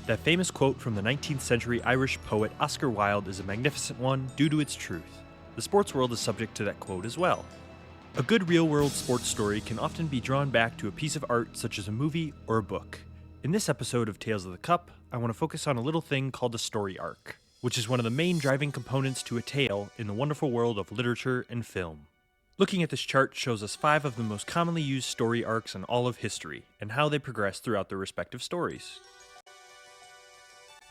That famous quote from the 19th century Irish poet Oscar Wilde is a magnificent one due to its truth. The sports world is subject to that quote as well. A good real-world sports story can often be drawn back to a piece of art such as a movie or a book. In this episode of Tales of the Cup, I want to focus on a little thing called a story arc, which is one of the main driving components to a tale in the wonderful world of literature and film. Looking at this chart shows us 5 of the most commonly used story arcs in all of history, and how they progress throughout their respective stories.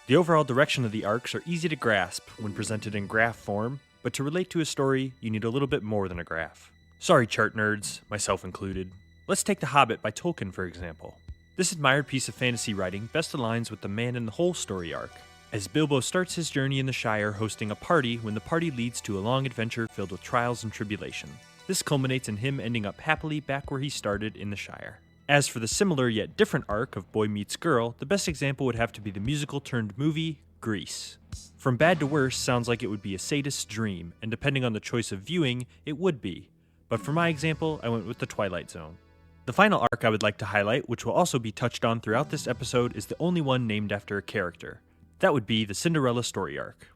The overall direction of the arcs are easy to grasp when presented in graph form, but to relate to a story, you need a little bit more than a graph. Sorry chart nerds, myself included. Let's take The Hobbit by Tolkien for example. This admired piece of fantasy writing best aligns with the man in the whole story arc, as Bilbo starts his journey in the Shire hosting a party when the party leads to a long adventure filled with trials and tribulation. This culminates in him ending up happily back where he started in the Shire. As for the similar yet different arc of Boy Meets Girl, the best example would have to be the musical-turned-movie, Grease. From bad to worse sounds like it would be a sadist's dream, and depending on the choice of viewing, it would be. But for my example, I went with The Twilight Zone. The final arc I would like to highlight, which will also be touched on throughout this episode, is the only one named after a character. That would be the Cinderella story arc.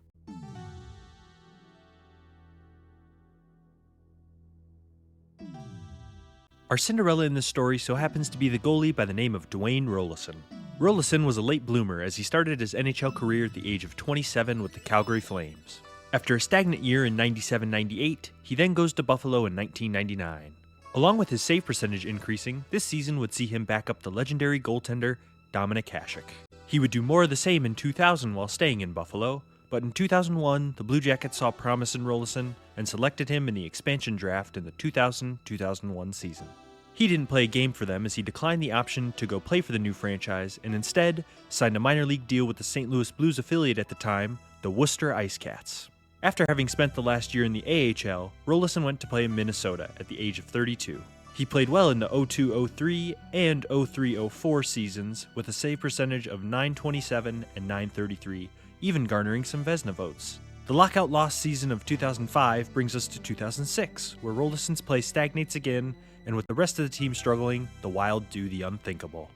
Our Cinderella in this story so happens to be the goalie by the name of Dwayne Roloson. Roloson was a late bloomer as he started his NHL career at the age of 27 with the Calgary Flames. After a stagnant year in 97-98, he then goes to Buffalo in 1999. Along with his save percentage increasing, this season would see him back up the legendary goaltender Dominik Hasek. He would do more of the same in 2000 while staying in Buffalo, but in 2001, the Blue Jackets saw promise in Roloson and selected him in the expansion draft in the 2000-2001 season. He didn't play a game for them as he declined the option to go play for the new franchise and instead signed a minor league deal with the St. Louis Blues affiliate at the time, the Worcester Ice Cats. After having spent the last year in the AHL, Roloson went to play in Minnesota at the age of 32. He played well in the 02-03 and 03-04 seasons with a save percentage of .927 and .933, even garnering some Vezina votes. The lockout loss season of 2005 brings us to 2006, where Roloson's play stagnates again, and with the rest of the team struggling, the Wild do the unthinkable.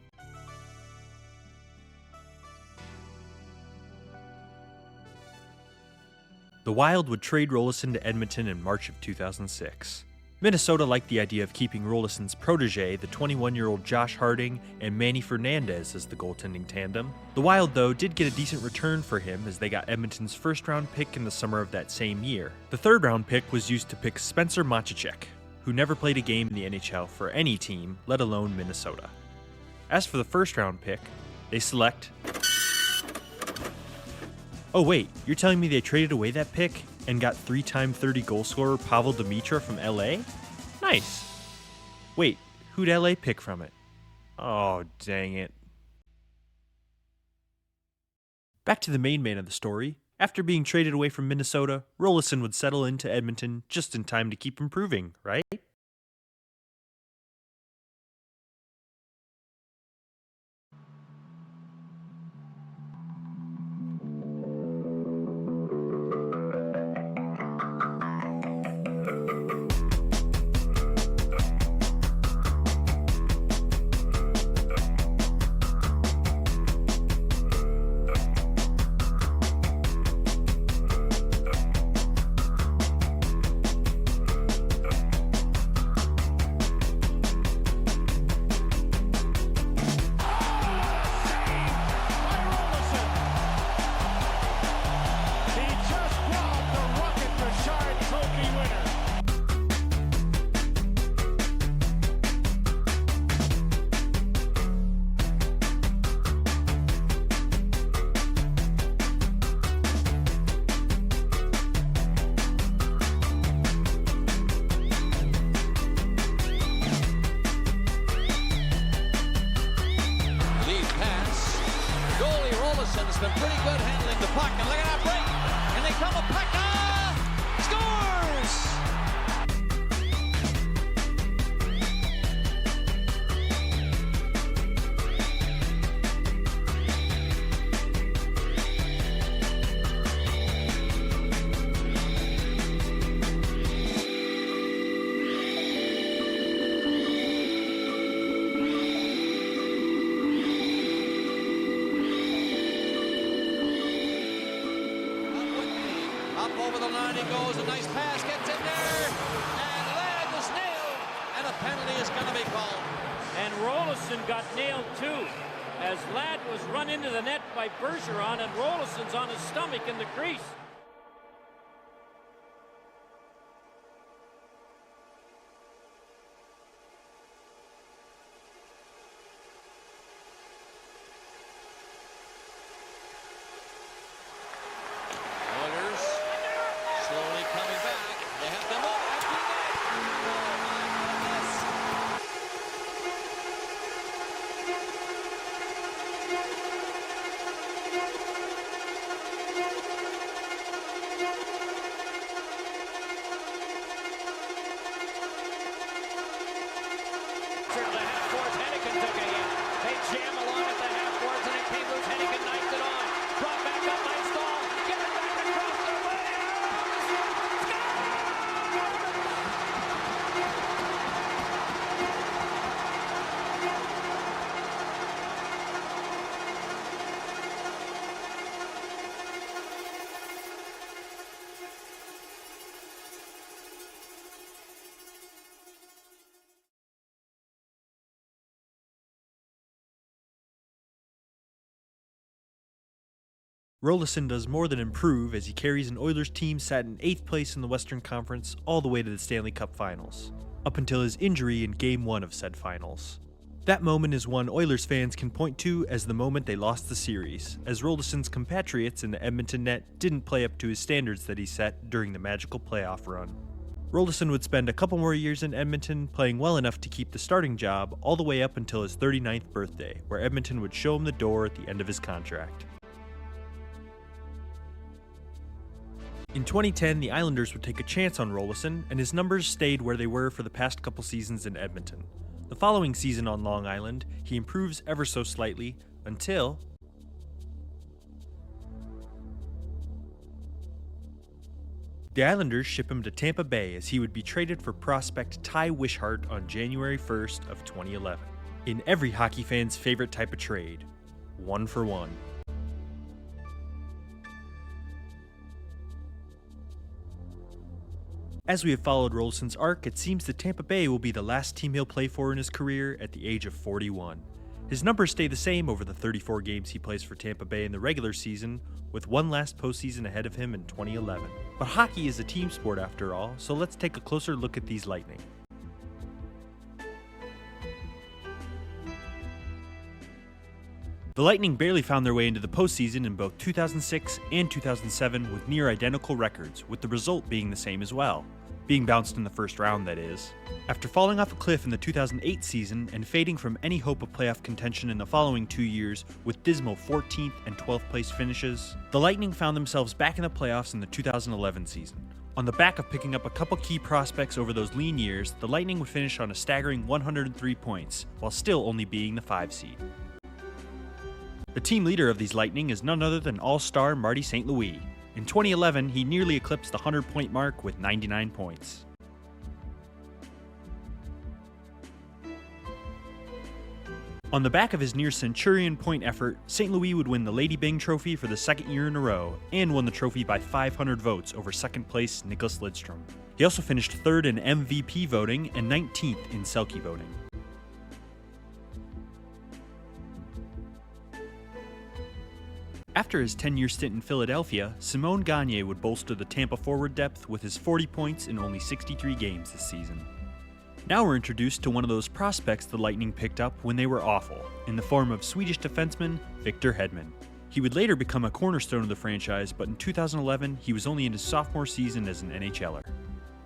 The Wild would trade Roloson to Edmonton in March of 2006. Minnesota liked the idea of keeping Roloson's protege, the 21-year-old Josh Harding, and Manny Fernandez as the goaltending tandem. The Wild, though, did get a decent return for him as they got Edmonton's first-round pick in the summer of that same year. The third-round pick was used to pick Spencer Machacek, who never played a game in the NHL for any team, let alone Minnesota. As for the first-round pick, they select... Oh wait, you're telling me they traded away that pick and got 3-time 30 goal scorer Pavel Demitra from LA? Nice. Wait, who'd LA pick from it? Oh, dang it. Back to the main man of the story. After being traded away from Minnesota, Roloson would settle into Edmonton just in time to keep improving, right? Roloson's been pretty good handling the puck. And look at that break. And they come a Pekka scores! Over the line he goes. A nice pass gets in there. And Ladd was nailed. And a penalty is going to be called. And Roloson got nailed too, as Ladd was run into the net by Bergeron, and Roloson's on his stomach in the crease. Oilers slowly coming back. They have them up. Empty net. Oh my goodness. Turn to the half boards. Hennigan took a hit. They jam along at the half boards, and it came loose. Hennigan knifed it on. Brought back up by Stahl. Get it back across the way. Roloson does more than improve as he carries an Oilers team sat in 8th place in the Western Conference all the way to the Stanley Cup Finals, up until his injury in Game 1 of said finals. That moment is one Oilers fans can point to as the moment they lost the series, as Roloson's compatriots in the Edmonton net didn't play up to his standards that he set during the magical playoff run. Roloson would spend a couple more years in Edmonton playing well enough to keep the starting job all the way up until his 39th birthday, where Edmonton would show him the door at the end of his contract. In 2010, the Islanders would take a chance on Roloson, and his numbers stayed where they were for the past couple seasons in Edmonton. The following season on Long Island, he improves ever so slightly, until the Islanders ship him to Tampa Bay as he would be traded for prospect Ty Wishart on January 1st of 2011. In every hockey fan's favorite type of trade, 1-for-1. As we have followed Roloson's arc, it seems that Tampa Bay will be the last team he'll play for in his career at the age of 41. His numbers stay the same over the 34 games he plays for Tampa Bay in the regular season, with one last postseason ahead of him in 2011. But hockey is a team sport after all, so let's take a closer look at these Lightning. The Lightning barely found their way into the postseason in both 2006 and 2007 with near identical records, with the result being the same as well. Being bounced in the first round, that is. After falling off a cliff in the 2008 season and fading from any hope of playoff contention in the following 2 years with dismal 14th and 12th place finishes, the Lightning found themselves back in the playoffs in the 2011 season. On the back of picking up a couple key prospects over those lean years, the Lightning would finish on a staggering 103 points, while still only being the 5 seed. The team leader of these Lightning is none other than all-star Marty St. Louis. In 2011, he nearly eclipsed the 100-point mark with 99 points. On the back of his near-centurion point effort, St. Louis would win the Lady Byng Trophy for the second year in a row, and won the trophy by 500 votes over second-place Nicklas Lidstrom. He also finished third in MVP voting and 19th in Selke voting. After his 10-year stint in Philadelphia, Simon Gagne would bolster the Tampa forward depth with his 40 points in only 63 games this season. Now we're introduced to one of those prospects the Lightning picked up when they were awful, in the form of Swedish defenseman Victor Hedman. He would later become a cornerstone of the franchise, but in 2011, he was only in his sophomore season as an NHLer.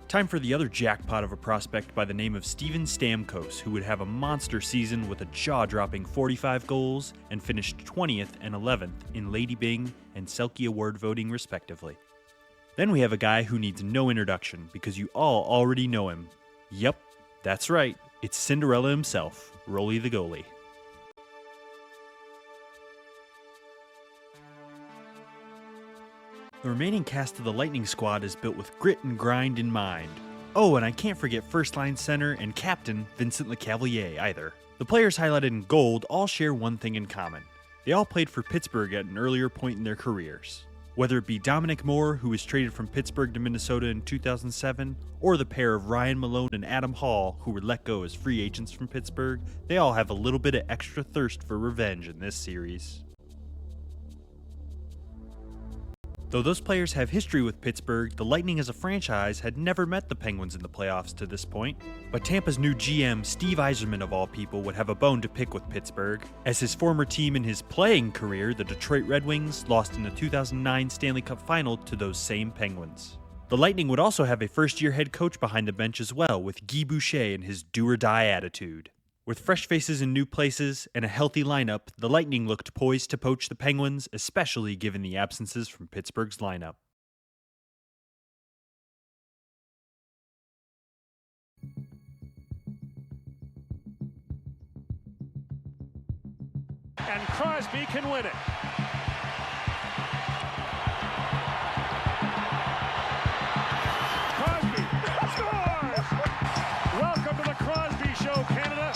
Time for the other jackpot of a prospect by the name of Steven Stamkos, who would have a monster season with a jaw-dropping 45 goals and finished 20th and 11th in Lady Byng and Selke Award voting respectively. Then we have a guy who needs no introduction because you all already know him. Yep, that's right, it's Cinderella himself, Rolly the goalie. The remaining cast of the Lightning squad is built with grit and grind in mind. Oh, and I can't forget first-line center and captain Vincent Lecavalier either. The players highlighted in gold all share one thing in common. They all played for Pittsburgh at an earlier point in their careers. Whether it be Dominic Moore, who was traded from Pittsburgh to Minnesota in 2007, or the pair of Ryan Malone and Adam Hall, who were let go as free agents from Pittsburgh, they all have a little bit of extra thirst for revenge in this series. Though those players have history with Pittsburgh, the Lightning as a franchise had never met the Penguins in the playoffs to this point. But Tampa's new GM, Steve Yzerman of all people, would have a bone to pick with Pittsburgh, as his former team in his playing career, the Detroit Red Wings, lost in the 2009 Stanley Cup Final to those same Penguins. The Lightning would also have a first-year head coach behind the bench as well, with Guy Boucher and his do-or-die attitude. With fresh faces in new places and a healthy lineup, the Lightning looked poised to poach the Penguins, especially given the absences from Pittsburgh's lineup. And Crosby can win it. Crosby scores! Welcome to the Crosby Show, Canada.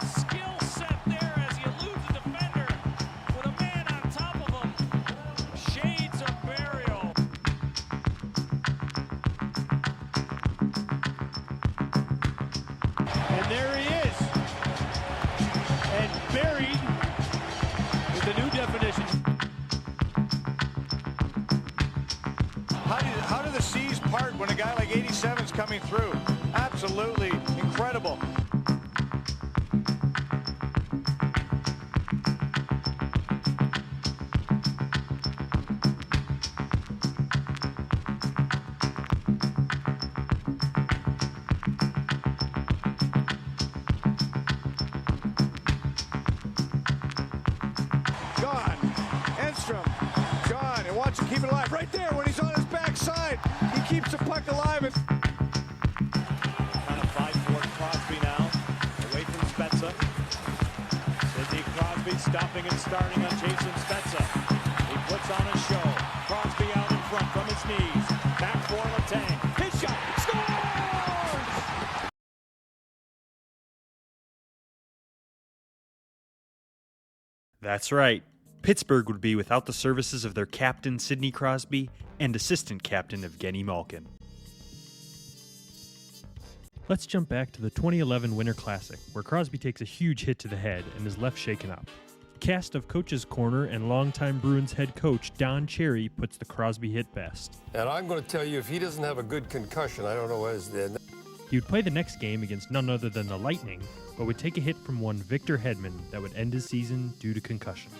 Skill set there as he eludes the defender with a man on top of him. Shades of burial. And there he is. And buried is the new definition. How do the seas part when a guy like 87's coming through? Absolutely incredible. Gone. Enstrom. Gone. And watch him keep it alive. Right there when he's on his backside. He keeps the puck alive. And Trying to fight for Crosby now. Away from Spezza. Sidney Crosby stopping and starting on Jason Spezza. He puts on a show. Crosby out in front from his knees. Back for Letang. His shot. Scores! That's right. Pittsburgh would be without the services of their captain Sidney Crosby and assistant captain Evgeny Malkin. Let's jump back to the 2011 Winter Classic, where Crosby takes a huge hit to the head and is left shaken up. Cast of Coach's Corner and longtime Bruins head coach Don Cherry puts the Crosby hit best. And I'm going to tell you, if he doesn't have a good concussion, I don't know what is there. He would play the next game against none other than the Lightning, but would take a hit from one Victor Hedman that would end his season due to concussion.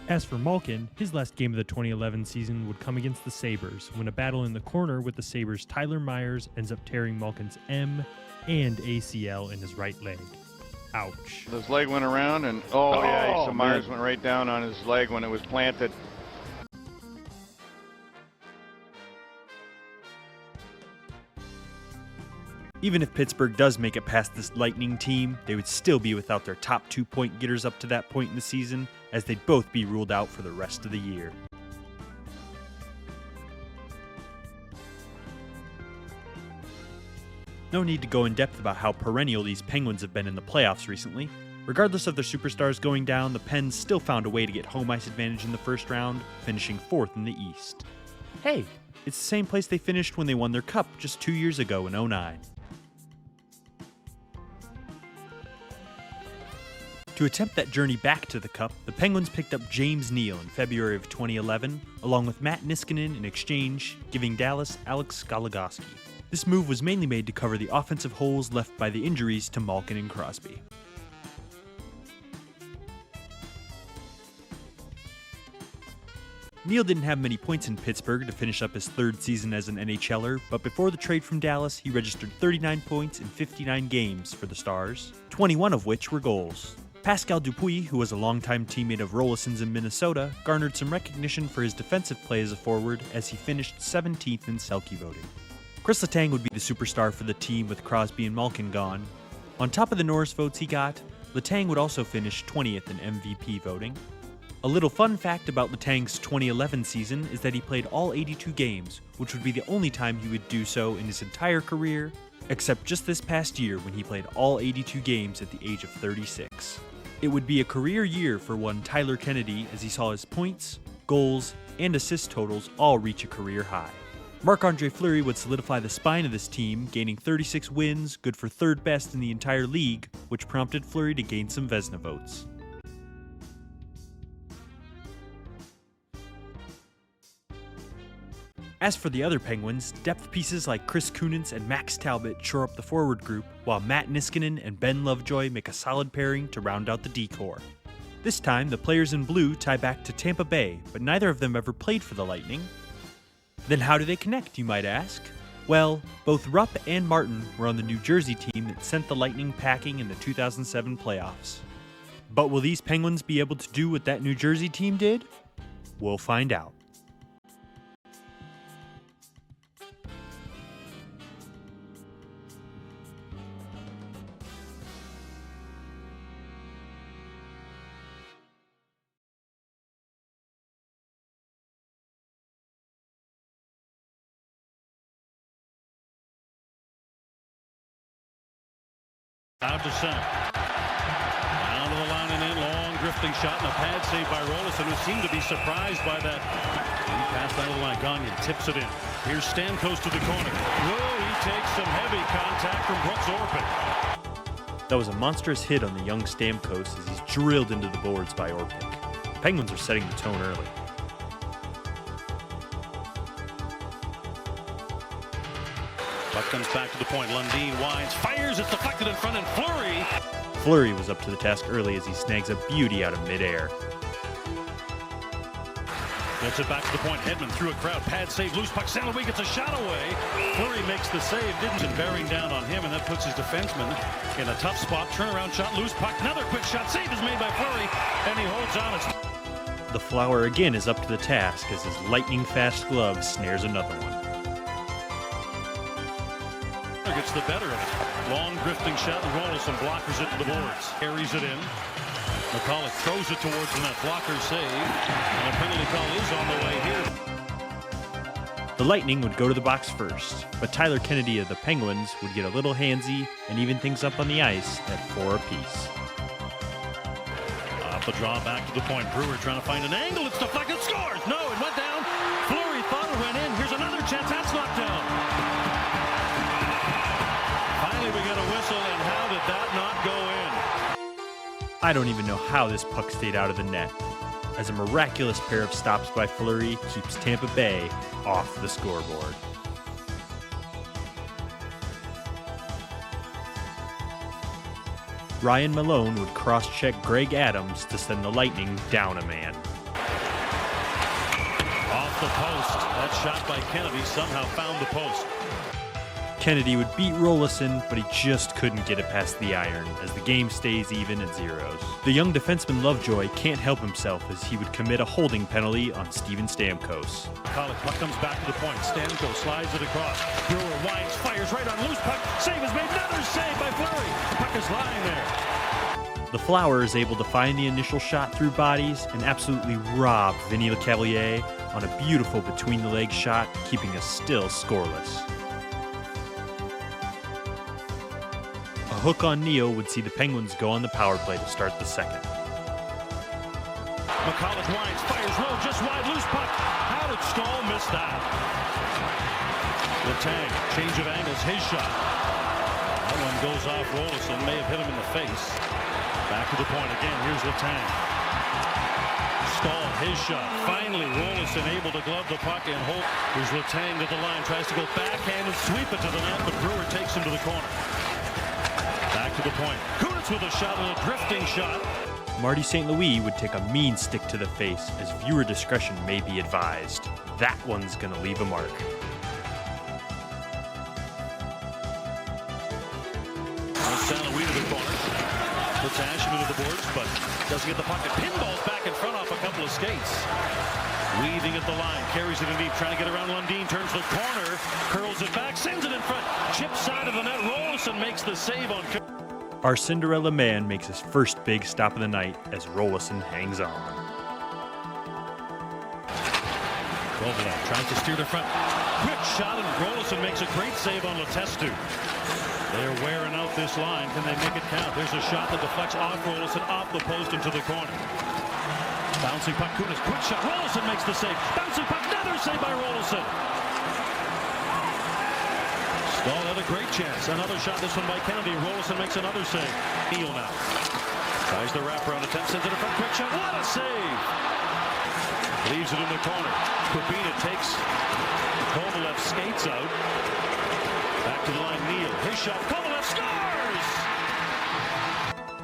As for Malkin, his last game of the 2011 season would come against the Sabres, when a battle in the corner with the Sabres' Tyler Myers ends up tearing Malkin's M and ACL in his right leg. Ouch. His leg went around, and so Myers went right down on his leg when it was planted. Even if Pittsburgh does make it past this Lightning team, they would still be without their top 2-point getters up to that point in the season, as they'd both be ruled out for the rest of the year. No need to go in depth about how perennial these Penguins have been in the playoffs recently. Regardless of their superstars going down, the Pens still found a way to get home ice advantage in the first round, finishing 4th in the East. Hey, it's the same place they finished when they won their cup just 2 years ago in 2009. To attempt that journey back to the Cup, the Penguins picked up James Neal in February of 2011, along with Matt Niskanen in exchange, giving Dallas Alex Goligoski. This move was mainly made to cover the offensive holes left by the injuries to Malkin and Crosby. Neal didn't have many points in Pittsburgh to finish up his 3rd season as an NHLer, but before the trade from Dallas, he registered 39 points in 59 games for the Stars, 21 of which were goals. Pascal Dupuis, who was a longtime teammate of Roloson's in Minnesota, garnered some recognition for his defensive play as a forward as he finished 17th in Selke voting. Chris Letang would be the superstar for the team with Crosby and Malkin gone. On top of the Norris votes he got, Letang would also finish 20th in MVP voting. A little fun fact about Letang's 2011 season is that he played all 82 games, which would be the only time he would do so in his entire career, except just this past year when he played all 82 games at the age of 36. It would be a career year for one Tyler Kennedy as he saw his points, goals, and assist totals all reach a career high. Marc-Andre Fleury would solidify the spine of this team, gaining 36 wins, good for third best in the entire league, which prompted Fleury to gain some Vezina votes. As for the other Penguins, depth pieces like Chris Kunitz and Max Talbot shore up the forward group, while Matt Niskanen and Ben Lovejoy make a solid pairing to round out the D-core. This time, the players in blue tie back to Tampa Bay, but neither of them ever played for the Lightning. Then how do they connect, you might ask? Well, both Rupp and Martin were on the New Jersey team that sent the Lightning packing in the 2007 playoffs. But will these Penguins be able to do what that New Jersey team did? We'll find out. Out to center. Down to the line and in. Long drifting shot and a pad save by Roloson, who seemed to be surprised by that. He passed out of the line. Gagnon tips it in. Here's Stamkos to the corner. Whoa, he takes some heavy contact from Brooks Orpik. That was a monstrous hit on the young Stamkos as he's drilled into the boards by Orpik. The Penguins are setting the tone early. Puck comes back to the point. Lundin winds, fires, it's deflected in front, and Fleury was up to the task early as he snags a beauty out of midair. Gets it back to the point. Hedman through a crowd. Pad save, loose puck. St. Louis gets a shot away. Fleury makes the save. Didn't bearing down on him, and that puts his defenseman in a tough spot. Turnaround shot, loose puck. Another quick shot. Save is made by Fleury, and he holds on. The Flower again is up to the task as his lightning-fast glove snares another one. Gets the better of it. Long drifting shot, and Roloson blockers it to the boards. Carries it in. McCulloch throws it towards the net. Blocker save. And a penalty call is on the way here. The Lightning would go to the box first, but Tyler Kennedy of the Penguins would get a little handsy and even things up on the ice at 4 apiece. Off the draw, back to the point. Brewer trying to find an angle. It's deflected. Scores! No, it went down. Fleury thought it went in. Here's another chance. That's knocked down. Finally, we got a whistle, and how did that not go in? I don't even know how this puck stayed out of the net, as a miraculous pair of stops by Fleury keeps Tampa Bay off the scoreboard. Ryan Malone would cross-check Greg Adams to send the Lightning down a man. Off the post. That shot by Kennedy somehow found the post. Kennedy would beat Roloson, but he just couldn't get it past the iron, as the game stays even at zeros. The young defenseman Lovejoy can't help himself as he would commit a holding penalty on Steven Stamkos. McCulloch, puck comes back to the point. Stamkos slides it across. Brewer winds, fires right on loose puck. Save is made. Another save by Fleury. Puck is lying there. The Flower is able to find the initial shot through bodies and absolutely rob Vinny Lecavalier on a beautiful between-the-legs shot, keeping us still scoreless. A hook on Neal would see the Penguins go on the power play to start the second. McCulloch winds, fires low, just wide, loose puck. How did Stahl miss that? Letang, change of angles, his shot. That one goes off Roloson, may have hit him in the face. Back to the point again, here's Letang. Stahl, his shot. Finally, Roloson able to glove the puck and hold. Here's Letang to the line, tries to go backhand and sweep it to the net, but Brewer takes him to the corner. Back to the point. Kunitz with a shot and a drifting shot. Marty St. Louis would take a mean stick to the face, as viewer discretion may be advised. That one's gonna leave a mark. St. Louis to the corner. Puts Ashman to the boards, but doesn't get the puck. It pinballs back in front off a couple of skates. Weaving at the line, carries it in deep, trying to get around Lundin, turns the corner, curls it back, sends it in front. Chip side of the net, Roloson makes the save on. Our Cinderella man makes his first big stop of the night as Roloson hangs on. Kovalev tries to steer the front. Quick shot, and Roloson makes a great save on Letestu. They're wearing out this line. Can they make it count? There's a shot that deflects off Roloson, off the post into the corner. Bouncing puck, Kunis, quick shot. Roloson makes the save. Bouncing puck, another save by Roloson. Stahl had a great chance. Another shot, this one by Kennedy. Roloson makes another save. Neal now. Tries the wraparound attempt, sends it in front, quick shot. What a save! Leaves it in the corner. Kubina takes. Kovalev skates out. Back to the line, Neal. His shot. Kovalev scores!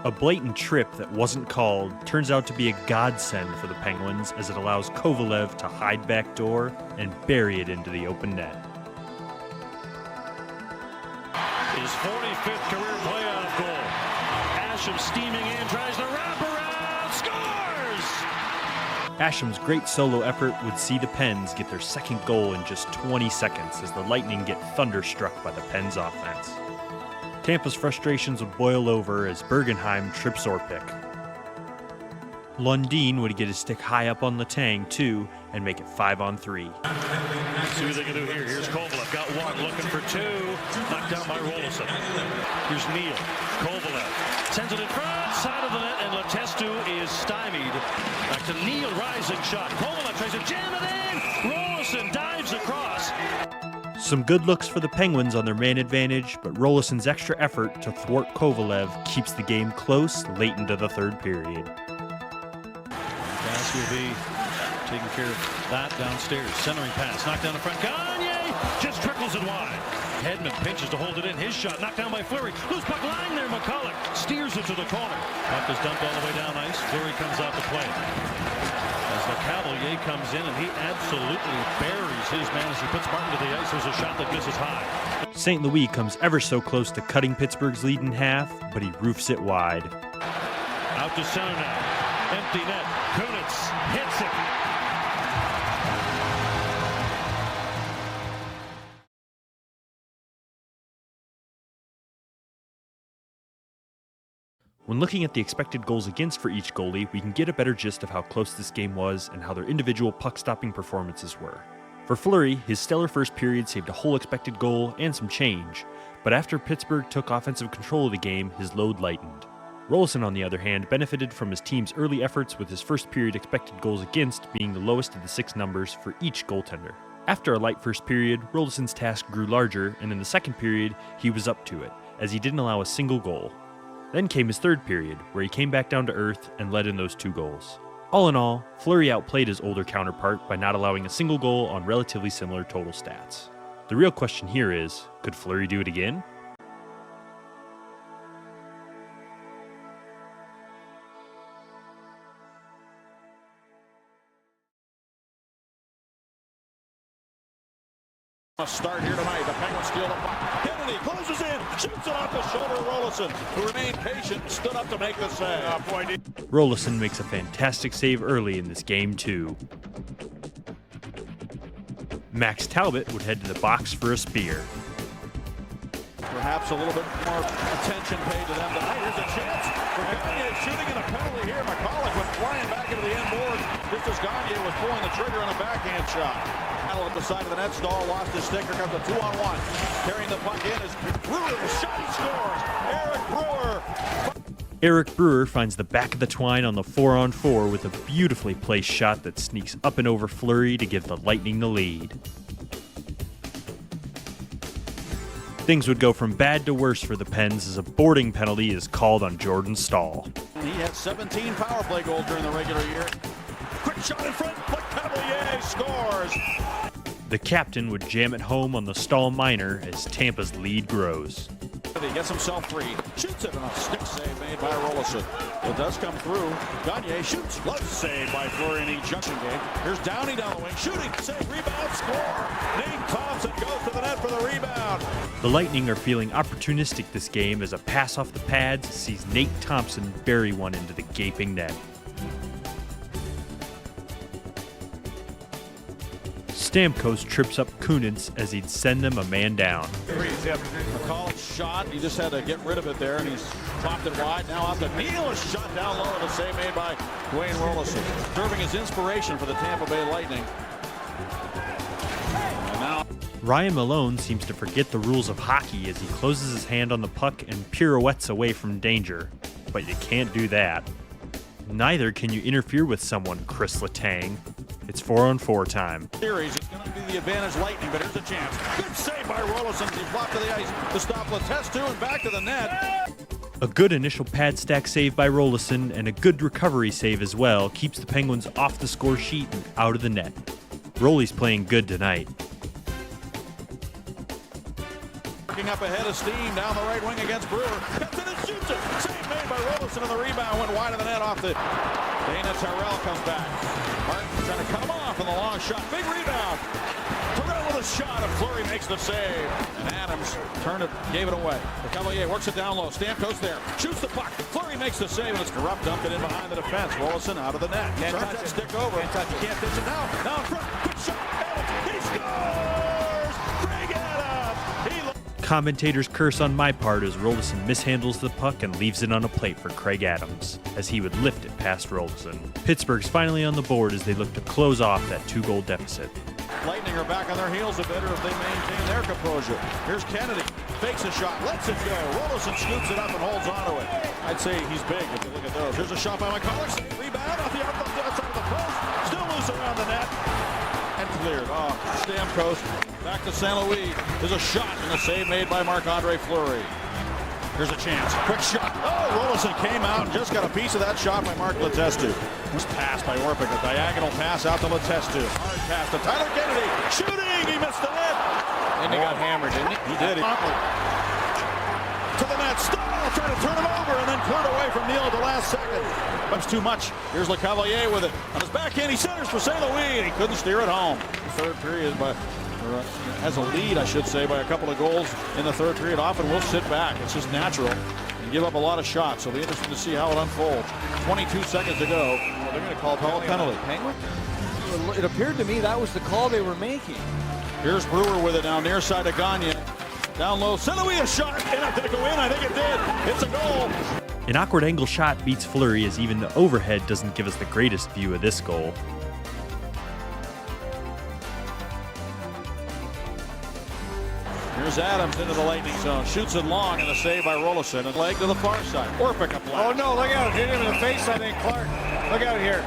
A blatant trip that wasn't called turns out to be a godsend for the Penguins as it allows Kovalev to hide backdoor and bury it into the open net. His 45th career playoff goal. Asham steaming in, tries the wraparound, scores! Asham's great solo effort would see the Pens get their second goal in just 20 seconds as the Lightning get thunderstruck by the Pens offense. Tampa's frustrations would boil over as Bergenheim trips Orpik. Lundin would get his stick high up on Letang too and make it 5-on-3. See what they can do here. Here's Kovalev, got one, looking for two. Knocked down by Roloson. Here's Neal. Kovalev sends it in front, side of the net, and Letestu is stymied. Back to Neal, rising shot. Kovalev tries to jam it in. Roloson dives across. Some good looks for the Penguins on their man advantage, but Roloson's extra effort to thwart Kovalev keeps the game close late into the third period. Gas will be taking care of that downstairs. Centering pass, knocked down in front. Gagne just trickles it wide. Hedman pinches to hold it in. His shot knocked down by Fleury. Loose puck lying there. McCulloch steers it to the corner. Puck is dumped all the way down ice. Fleury comes out to play. As the Cavalier comes in and he absolutely buries his man as he puts Martin to the ice. There's a shot that misses high. St. Louis comes ever so close to cutting Pittsburgh's lead in half, but he roofs it wide. Out to center now. Empty net. Kunitz hits it. When looking at the expected goals against for each goalie, we can get a better gist of how close this game was and how their individual puck-stopping performances were. For Fleury, his stellar first period saved a whole expected goal and some change, but after Pittsburgh took offensive control of the game, his load lightened. Roloson, on the other hand, benefited from his team's early efforts with his first period expected goals against being the lowest of the 6 numbers for each goaltender. After a light first period, Roloson's task grew larger, and in the second period, he was up to it, as he didn't allow a single goal. Then came his third period, where he came back down to earth and led in those 2 goals. All in all, Fleury outplayed his older counterpart by not allowing a single goal on relatively similar total stats. The real question here is, could Fleury do it again? A start here tonight. The Penguins steal the puck. Kennedy closes in, shoots it off the shoulder of Roloson, who remained patient and stood up to make the save. Roloson makes a fantastic save early in this game too. Max Talbot would head to the box for a spear. Perhaps a little bit more attention paid to them tonight. Here's a chance for Gagne shooting in a penalty here. McCulloch went flying back into the end boards just as Gagne was pulling the trigger on a backhand shot. Battle at the side of the net. Stahl lost his stick. Here comes a 2-on-1. Carrying the puck in is Brewer. The shot, he scores. Eric Brewer. Eric Brewer finds the back of the twine on the 4-on-4 with a beautifully placed shot that sneaks up and over Fleury to give the Lightning the lead. Things would go from bad to worse for the Pens as a boarding penalty is called on Jordan Stahl. He had 17 power play goals during the regular year. Quick shot in front, but Cavalier scores. The captain would jam it home on the Stahl minor as Tampa's lead grows. He gets himself free, shoots it, and a stick save made by Roloson. It does come through. Gagne shoots, loves save by Fleury in the junction game. Here's Downey down the wing, shooting, save, rebound, score. Nate Thompson goes to the net for the rebound. The Lightning are feeling opportunistic this game as a pass off the pads sees Nate Thompson bury one into the gaping net. Stamkos trips up Kunitz as he'd send them a man down. McCulloch's shot, he just had to get rid of it there, and he's popped it wide. Now out to Neal, a shot down low, and a save made by Dwayne Roloson. Serving as inspiration for the Tampa Bay Lightning. And now Ryan Malone seems to forget the rules of hockey as he closes his hand on the puck and pirouettes away from danger. But you can't do that. Neither can you interfere with someone, Chris Letang. It's 4-on-4 time. Series is going to be the advantage Lightning, but here's a chance. Good save by Roloson. He's blocked to the ice to stop Letestu and back to the net. A good initial pad stack save by Roloson and a good recovery save as well keeps the Penguins off the score sheet and out of the net. Rolly's playing good tonight. Working up ahead of steam down the right wing against Brewer. Cuts it and shoots it. Save made by Roloson, and the rebound went wide of the net off the. Dana Tyrell comes back. Martin trying to cut him off in the long shot. Big rebound. Tyrell with a shot, and Fleury makes the save. And Adams turned it, gave it away. The Cavalier works it down low. Stamkos there. Shoots the puck. Fleury makes the save, and it's corrupt. Dumped it in behind the defense. Roloson out of the net. He turns that stick over. Can't touch it. Can't ditch it now. Now in front. Quick shot. Adams. He scores! Craig Adams. He Commentators curse on my part as Roloson mishandles the puck and leaves it on a plate for Craig Adams, as he would lift it past Roloson. Pittsburgh's finally on the board as they look to close off that 2-goal deficit. Lightning are back on their heels a bit if they maintain their composure. Here's Kennedy. Fakes a shot. Lets it go. Roloson scoops it up and holds onto it. I'd say he's big if you look at those. Here's a shot by McCulloch. Rebound off the outside of the post. Still loose around the net. And cleared. Oh, Stamkos. Back to St. Louis. There's a shot and a save made by Marc-Andre Fleury. Here's a chance. Quick shot. Oh, Roloson came out and just got a piece of that shot by Mark Letestu. Was passed by Orpik. A diagonal pass out to Letestu. Hard pass to Tyler Kennedy. Shooting. He missed the net. And he got hammered, didn't he? He did. To the net. Stahl trying to turn him over and then cleared away from Neal at the last second. That's too much. Here's Le Cavalier with it. On his backhand, he centers for St. Louis, and he couldn't steer it home. Third period, but has a lead, I should say, by a couple of goals in the third period. Often will sit back. It's just natural. And give up a lot of shots, so it'll be interesting to see how it unfolds. 22 seconds to go. Well, they're going to call a penalty. Penguin? It appeared to me that was the call they were making. Here's Brewer with it now, near side of Gagne. Down low, St. Louis a shot, and did it go in? I think it did. It's a goal. An awkward angle shot beats Fleury as even the overhead doesn't give us the greatest view of this goal. Here's Adams into the Lightning zone. Shoots it long, and a save by Roloson. And leg to the far side. Orpik up left. Oh no, look at it. Hit him in the face, I think, Clark. Look out here.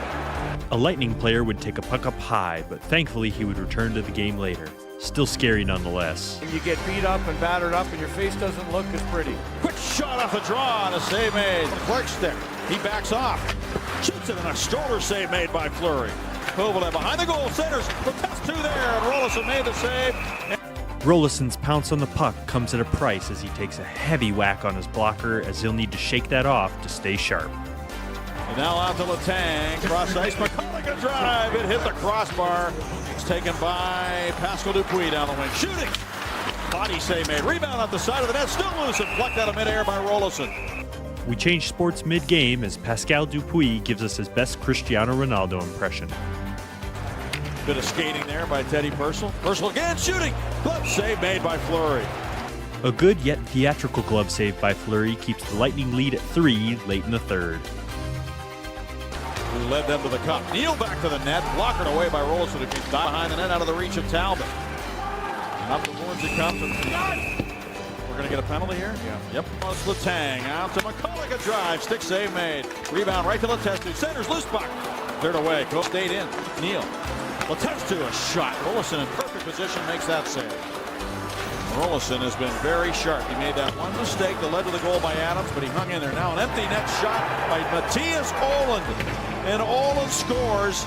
A Lightning player would take a puck up high, but thankfully he would return to the game later. Still scary nonetheless. You get beat up and battered up and your face doesn't look as pretty. Quick shot off the draw, and a save made. Clark stick. He backs off. Shoots it, and a stroller save made by Fleury. Kovalev behind the goal, centers. Letestu there, and Roloson made the save. Roloson's pounce on the puck comes at a price as he takes a heavy whack on his blocker as he'll need to shake that off to stay sharp. And now out to Letang. Cross ice. McCulloch a drive. It hit the crossbar. It's taken by Pascal Dupuis down the wing. Shooting. Body save made. Rebound off the side of the net. Still loose and plucked out of midair by Roloson. We change sports mid-game as Pascal Dupuis gives us his best Cristiano Ronaldo impression. Bit of skating there by Teddy Purcell. Purcell again shooting. Glove save made by Fleury. A good yet theatrical glove save by Fleury keeps the Lightning lead at 3 late in the third. Who led them to the cup. Neal back to the net. Blockered away by Roloson, who came behind the net out of the reach of Talbot. And up the boards it comes. We're going to get a penalty here? Yeah. Yep. It's Letang. Out to McCulloch. A drive. Stick save made. Rebound right to Letestu. Centers. Loose puck. Cleared away. Go stayed in. Neal. Letestu a shot. Roloson in perfect position makes that save. Roloson has been very sharp. He made that one mistake that led to the goal by Adams, but he hung in there. Now an empty net shot by Matthias Ohlund. And Ohlund scores.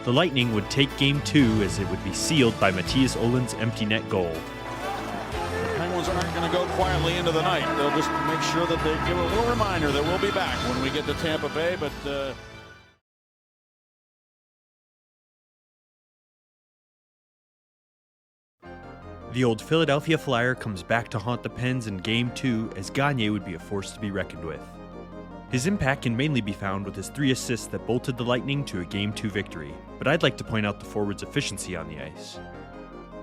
The Lightning would take Game 2 as it would be sealed by Matthias Ohlund's empty net goal. The Penguins aren't going to go quietly into the night. They'll just make sure that they give a little reminder that we'll be back when we get to Tampa Bay, but The old Philadelphia Flyer comes back to haunt the Pens in Game 2 as Gagne would be a force to be reckoned with. His impact can mainly be found with his 3 assists that bolted the Lightning to a Game 2 victory, but I'd like to point out the forward's efficiency on the ice.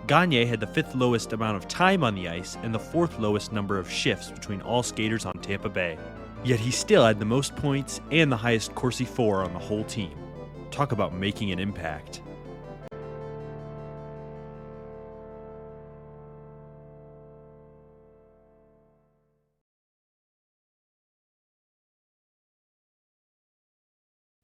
Gagne had the 5th lowest amount of time on the ice and the 4th lowest number of shifts between all skaters on Tampa Bay. Yet he still had the most points and the highest Corsi for on the whole team. Talk about making an impact.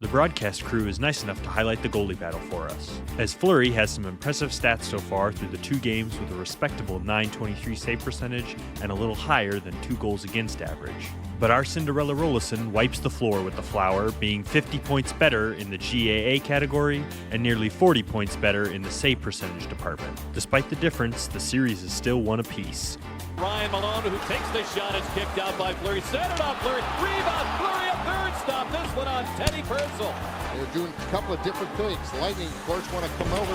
The broadcast crew is nice enough to highlight the goalie battle for us, as Fleury has some impressive stats so far through the 2 games with a respectable .923 save percentage and a little higher than 2 goals against average. But our Cinderella Roloson wipes the floor with the Flower, being 50 points better in the GAA category and nearly 40 points better in the save percentage department. Despite the difference, the series is still one apiece. Ryan Malone, who takes the shot, is kicked out by Fleury. Centered on Fleury. Rebound. Fleury, a third stop. This one on Teddy Purcell. They're doing a couple of different things. Lightning, of course, want to come over.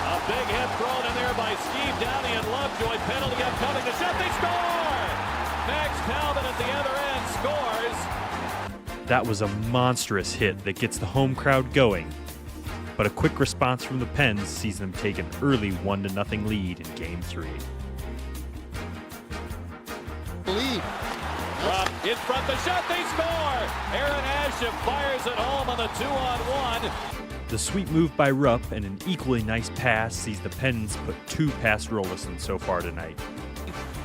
A big hit thrown in there by Steve Downey and Lovejoy. Penalty upcoming. The shot, they score! Max Talbot at the other end scores. That was a monstrous hit that gets the home crowd going. But a quick response from the Pens sees them take an early 1-0 lead in Game 3. Lead. Rob in front, the shot, they score! Aaron Asham fires it home on the 2-on-1. The sweet move by Rupp and an equally nice pass sees the Pens put 2 past Roloson so far tonight.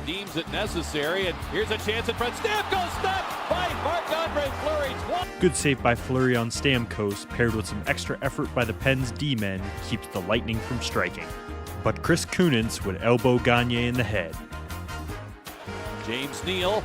Deems it necessary, and here's a chance in front. Stamkos stopped by Marc-Andre Fleury. Good save by Fleury on Stamkos, paired with some extra effort by the Pens D-men, keeps the Lightning from striking. But Chris Kunitz would elbow Gagne in the head. James Neal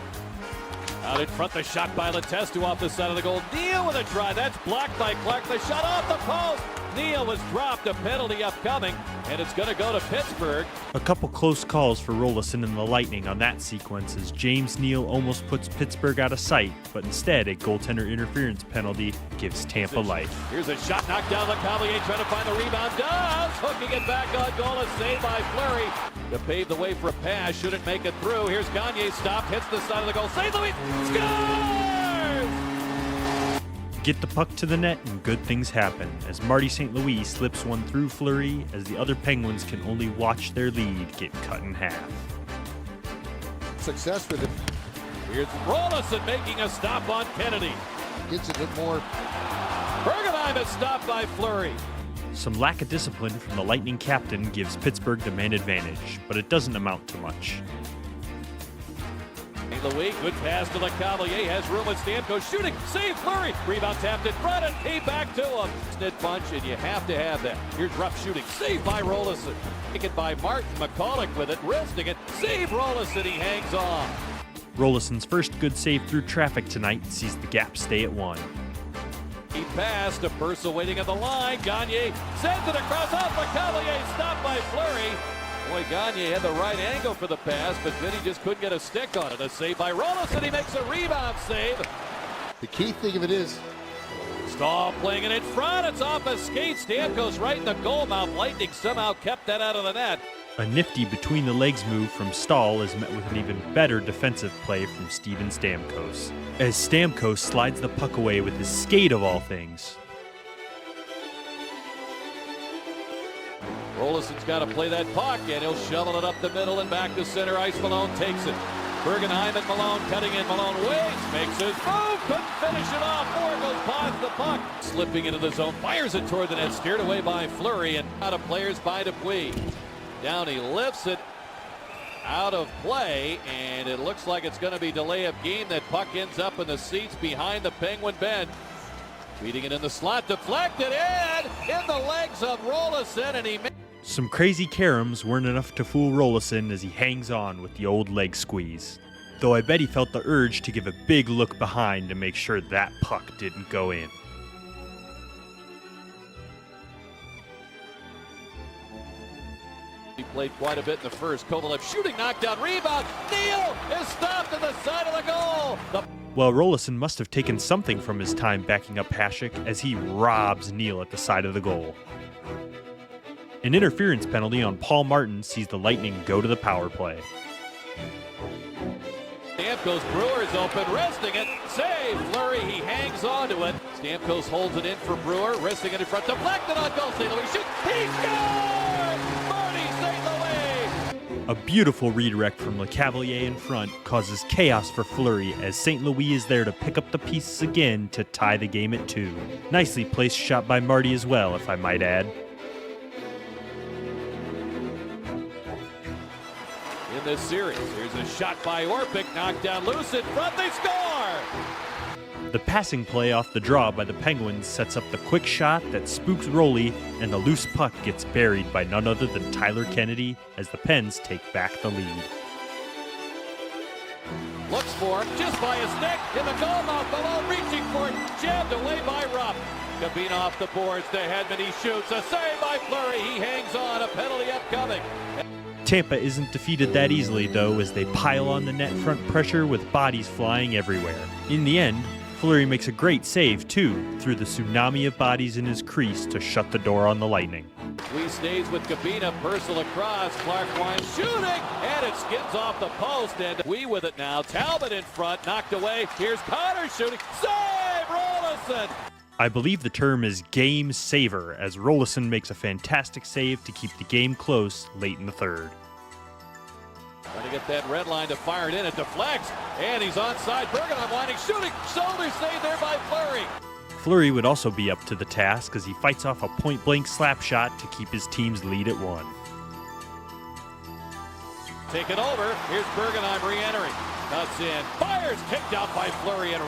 out in front, the shot by Letestu off the side of the goal. Neal with a try, that's blocked by Clark. The shot off the post. Neal was dropped, a penalty upcoming, and it's going to go to Pittsburgh. A couple close calls for Roloson and the Lightning on that sequence as James Neal almost puts Pittsburgh out of sight, but instead a goaltender interference penalty gives Tampa life. Here's a shot knocked down. LeCavalier trying to find the rebound. Does! Hooking it back on goal. A save by Fleury to pave the way for a pass. Shouldn't make it through. Here's Gagne stopped, hits the side of the goal. St. Louis scores! Get the puck to the net and good things happen as Marty St. Louis slips one through Fleury as the other Penguins can only watch their lead get cut in half. Success with it. Here's Roloson making a stop on Kennedy. Gets a bit more. Bergenheim is stopped by Fleury. Some lack of discipline from the Lightning captain gives Pittsburgh the man advantage, but it doesn't amount to much. Louis, good pass to LeCavalier, has room with Stamkos, shooting, save Fleury, rebound tapped in front, and came back to him. Snit punch, and you have to have that. Here's rough shooting, save by Roloson. Taken by Martin McCulloch with it, wristing it, save Roloson, he hangs on. Roloson's first good save through traffic tonight sees the gap stay at 1. He passed to Purcell waiting at the line, Gagne sends it across off LeCavalier, stopped by Fleury. Boy, Gagne had the right angle for the pass, but Vinny just couldn't get a stick on it. A save by Roloson. He makes a rebound save. The key thing of it is Stahl playing it in front. It's off a skate. Stamkos right in the goal mouth. Lightning somehow kept that out of the net. A nifty between the legs move from Stahl is met with an even better defensive play from Steven Stamkos, as Stamkos slides the puck away with his skate of all things. Roloson's got to play that puck, and he'll shovel it up the middle and back to center ice. Malone takes it. Bergenheim and Malone cutting in. Malone waits, makes his move, couldn't finish it off. Moore goes past the puck. Slipping into the zone, fires it toward the net, steered away by Fleury, and out of players by Dupuis. Downey lifts it out of play, and it looks like it's going to be delay of game. That puck ends up in the seats behind the Penguin bench. Feeding it in the slot, deflected in the legs of Roloson, and he Some crazy caroms weren't enough to fool Roloson as he hangs on with the old leg squeeze. Though I bet he felt the urge to give a big look behind to make sure that puck didn't go in. He played quite a bit in the first. Kovalev shooting, knockdown, rebound. Neal is stopped at the side of the goal. Well, Roloson must have taken something from his time backing up Hasek as he robs Neal at the side of the goal. An interference penalty on Paul Martin sees the Lightning go to the power play. Stamkos, Brewer's open, wristing it, save, Fleury, he hangs on to it. Stamkos holds it in for Brewer, wristing it in front, deflected on goal, St. Louis shoots, he scores! Marty St. Louis! A beautiful redirect from LeCavalier in front causes chaos for Fleury as St. Louis is there to pick up the pieces again to tie the game at 2. Nicely placed shot by Marty as well, if I might add. In this series, here's a shot by Orpik, knocked down loose in front, they score! The passing play off the draw by the Penguins sets up the quick shot that spooks Roley, and the loose puck gets buried by none other than Tyler Kennedy as the Pens take back the lead. Looks for him just by a stick in the goal mouth. Malone reaching for it. Jammed away by Rupp. Gabina off the boards to Hedman. He shoots. A save by Fleury. He hangs on. A penalty upcoming. Tampa isn't defeated that easily, though, as they pile on the net front pressure with bodies flying everywhere. In the end, Fleury makes a great save, too, through the tsunami of bodies in his crease to shut the door on the Lightning. Lee stays with Gabina. Purcell across. Clark Wine shooting. And it skids off the post. And we with it now. Talbot in front. Knocked away. Here's Connor shooting. Save! Roloson! I believe the term is game saver, as Roloson makes a fantastic save to keep the game close late in the third. Trying to get that red line to fire it in. It deflects. And he's onside. Bergenheim winding. Shooting. Shoulder save there by Fleury. Fleury would also be up to the task as he fights off a point-blank slap shot to keep his team's lead at 1. Taken over. Here's Bergenheim re-entering. Cuts in. Fires. Kicked out by Fleury and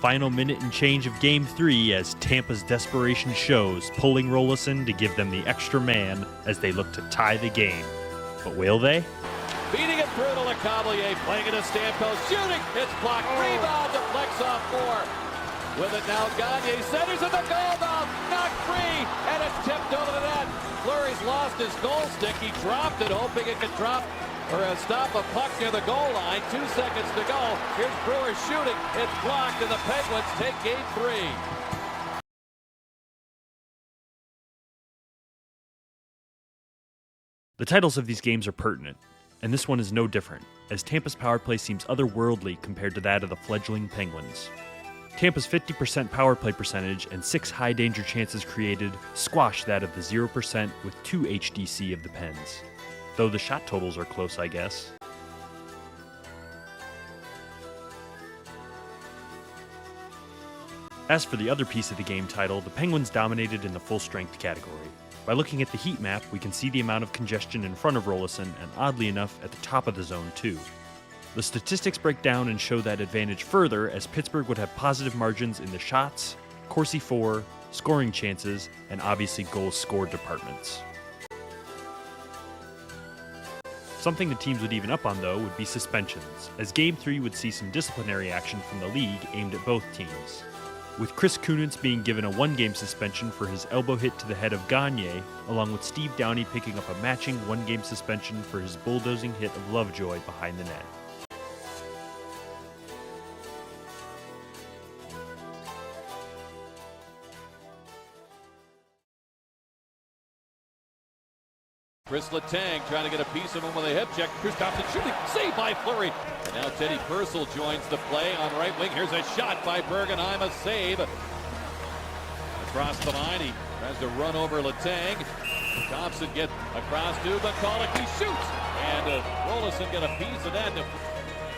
Final minute and change of Game 3 as Tampa's desperation shows, pulling Roloson to give them the extra man as they look to tie the game. But will they? Beating it through to LeCavalier, playing it to Stamkos, shooting, it's blocked, rebound, deflects off 4. With it now, Gagne centers in the goal mouth, knocked free, and it's tipped over the net. Fleury's lost his goal stick, he dropped it, hoping it could drop or stop a puck near the goal line. 2 seconds to go. Here's Brewer shooting, it's blocked, and the Penguins take Game 3. The titles of these games are pertinent, and this one is no different, as Tampa's power play seems otherworldly compared to that of the fledgling Penguins. Tampa's 50% power play percentage and 6 high danger chances created squash that of the 0% with 2 HDC of the Pens. Though the shot totals are close, I guess. As for the other piece of the game title, the Penguins dominated in the full strength category. By looking at the heat map, we can see the amount of congestion in front of Roloson, and oddly enough, at the top of the zone too. The statistics break down and show that advantage further, as Pittsburgh would have positive margins in the shots, Corsi for, scoring chances, and obviously goals scored departments. Something the teams would even up on, though, would be suspensions, as Game 3 would see some disciplinary action from the league aimed at both teams, with Chris Kunitz being given a 1-game suspension for his elbow hit to the head of Gagne, along with Steve Downey picking up a matching 1-game suspension for his bulldozing hit of Lovejoy behind the net. Chris Letang trying to get a piece of him with a hip check. Here's Thompson shooting. Saved by Fleury. And now Teddy Purcell joins the play on right wing. Here's a shot by Bergenheim. A save. Across the line. He tries to run over Letang. Thompson gets across to McCulloch. He shoots. And Roloson get a piece of that.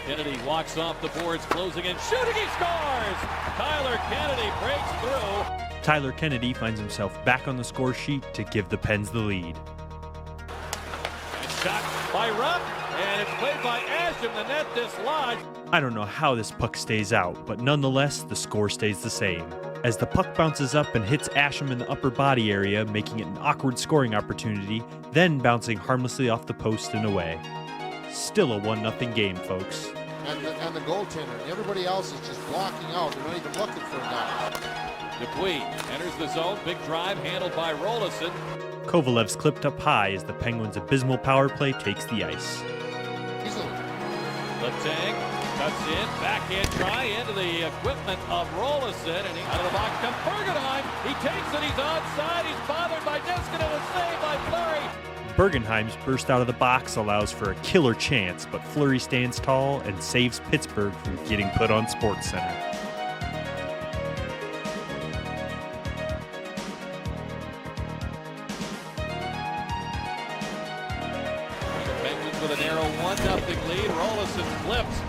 Kennedy walks off the boards, closing in, shooting. He scores. Tyler Kennedy breaks through. Tyler Kennedy finds himself back on the score sheet to give the Pens the lead. Shot by Rupp, and it's played by Asham. The net dislodged. I don't know how this puck stays out, but nonetheless, the score stays the same, as the puck bounces up and hits Asham in the upper body area, making it an awkward scoring opportunity, then bouncing harmlessly off the post and away. Still a 1-0 game, folks. And the goaltender, everybody else is just blocking out. They're not even looking for a guy. Dupuis enters the zone, big drive handled by Roloson. Kovalev's clipped up high as the Penguins' abysmal power play takes the ice. Letang cuts in, backhand try into the equipment of Roloson, and he out of the box comes Bergenheim. He takes it, he's onside, he's bothered by Deskin, and a save by Fleury. Bergenheim's burst out of the box allows for a killer chance, but Fleury stands tall and saves Pittsburgh from getting put on SportsCenter. With a narrow 1-0 lead, Roloson flips.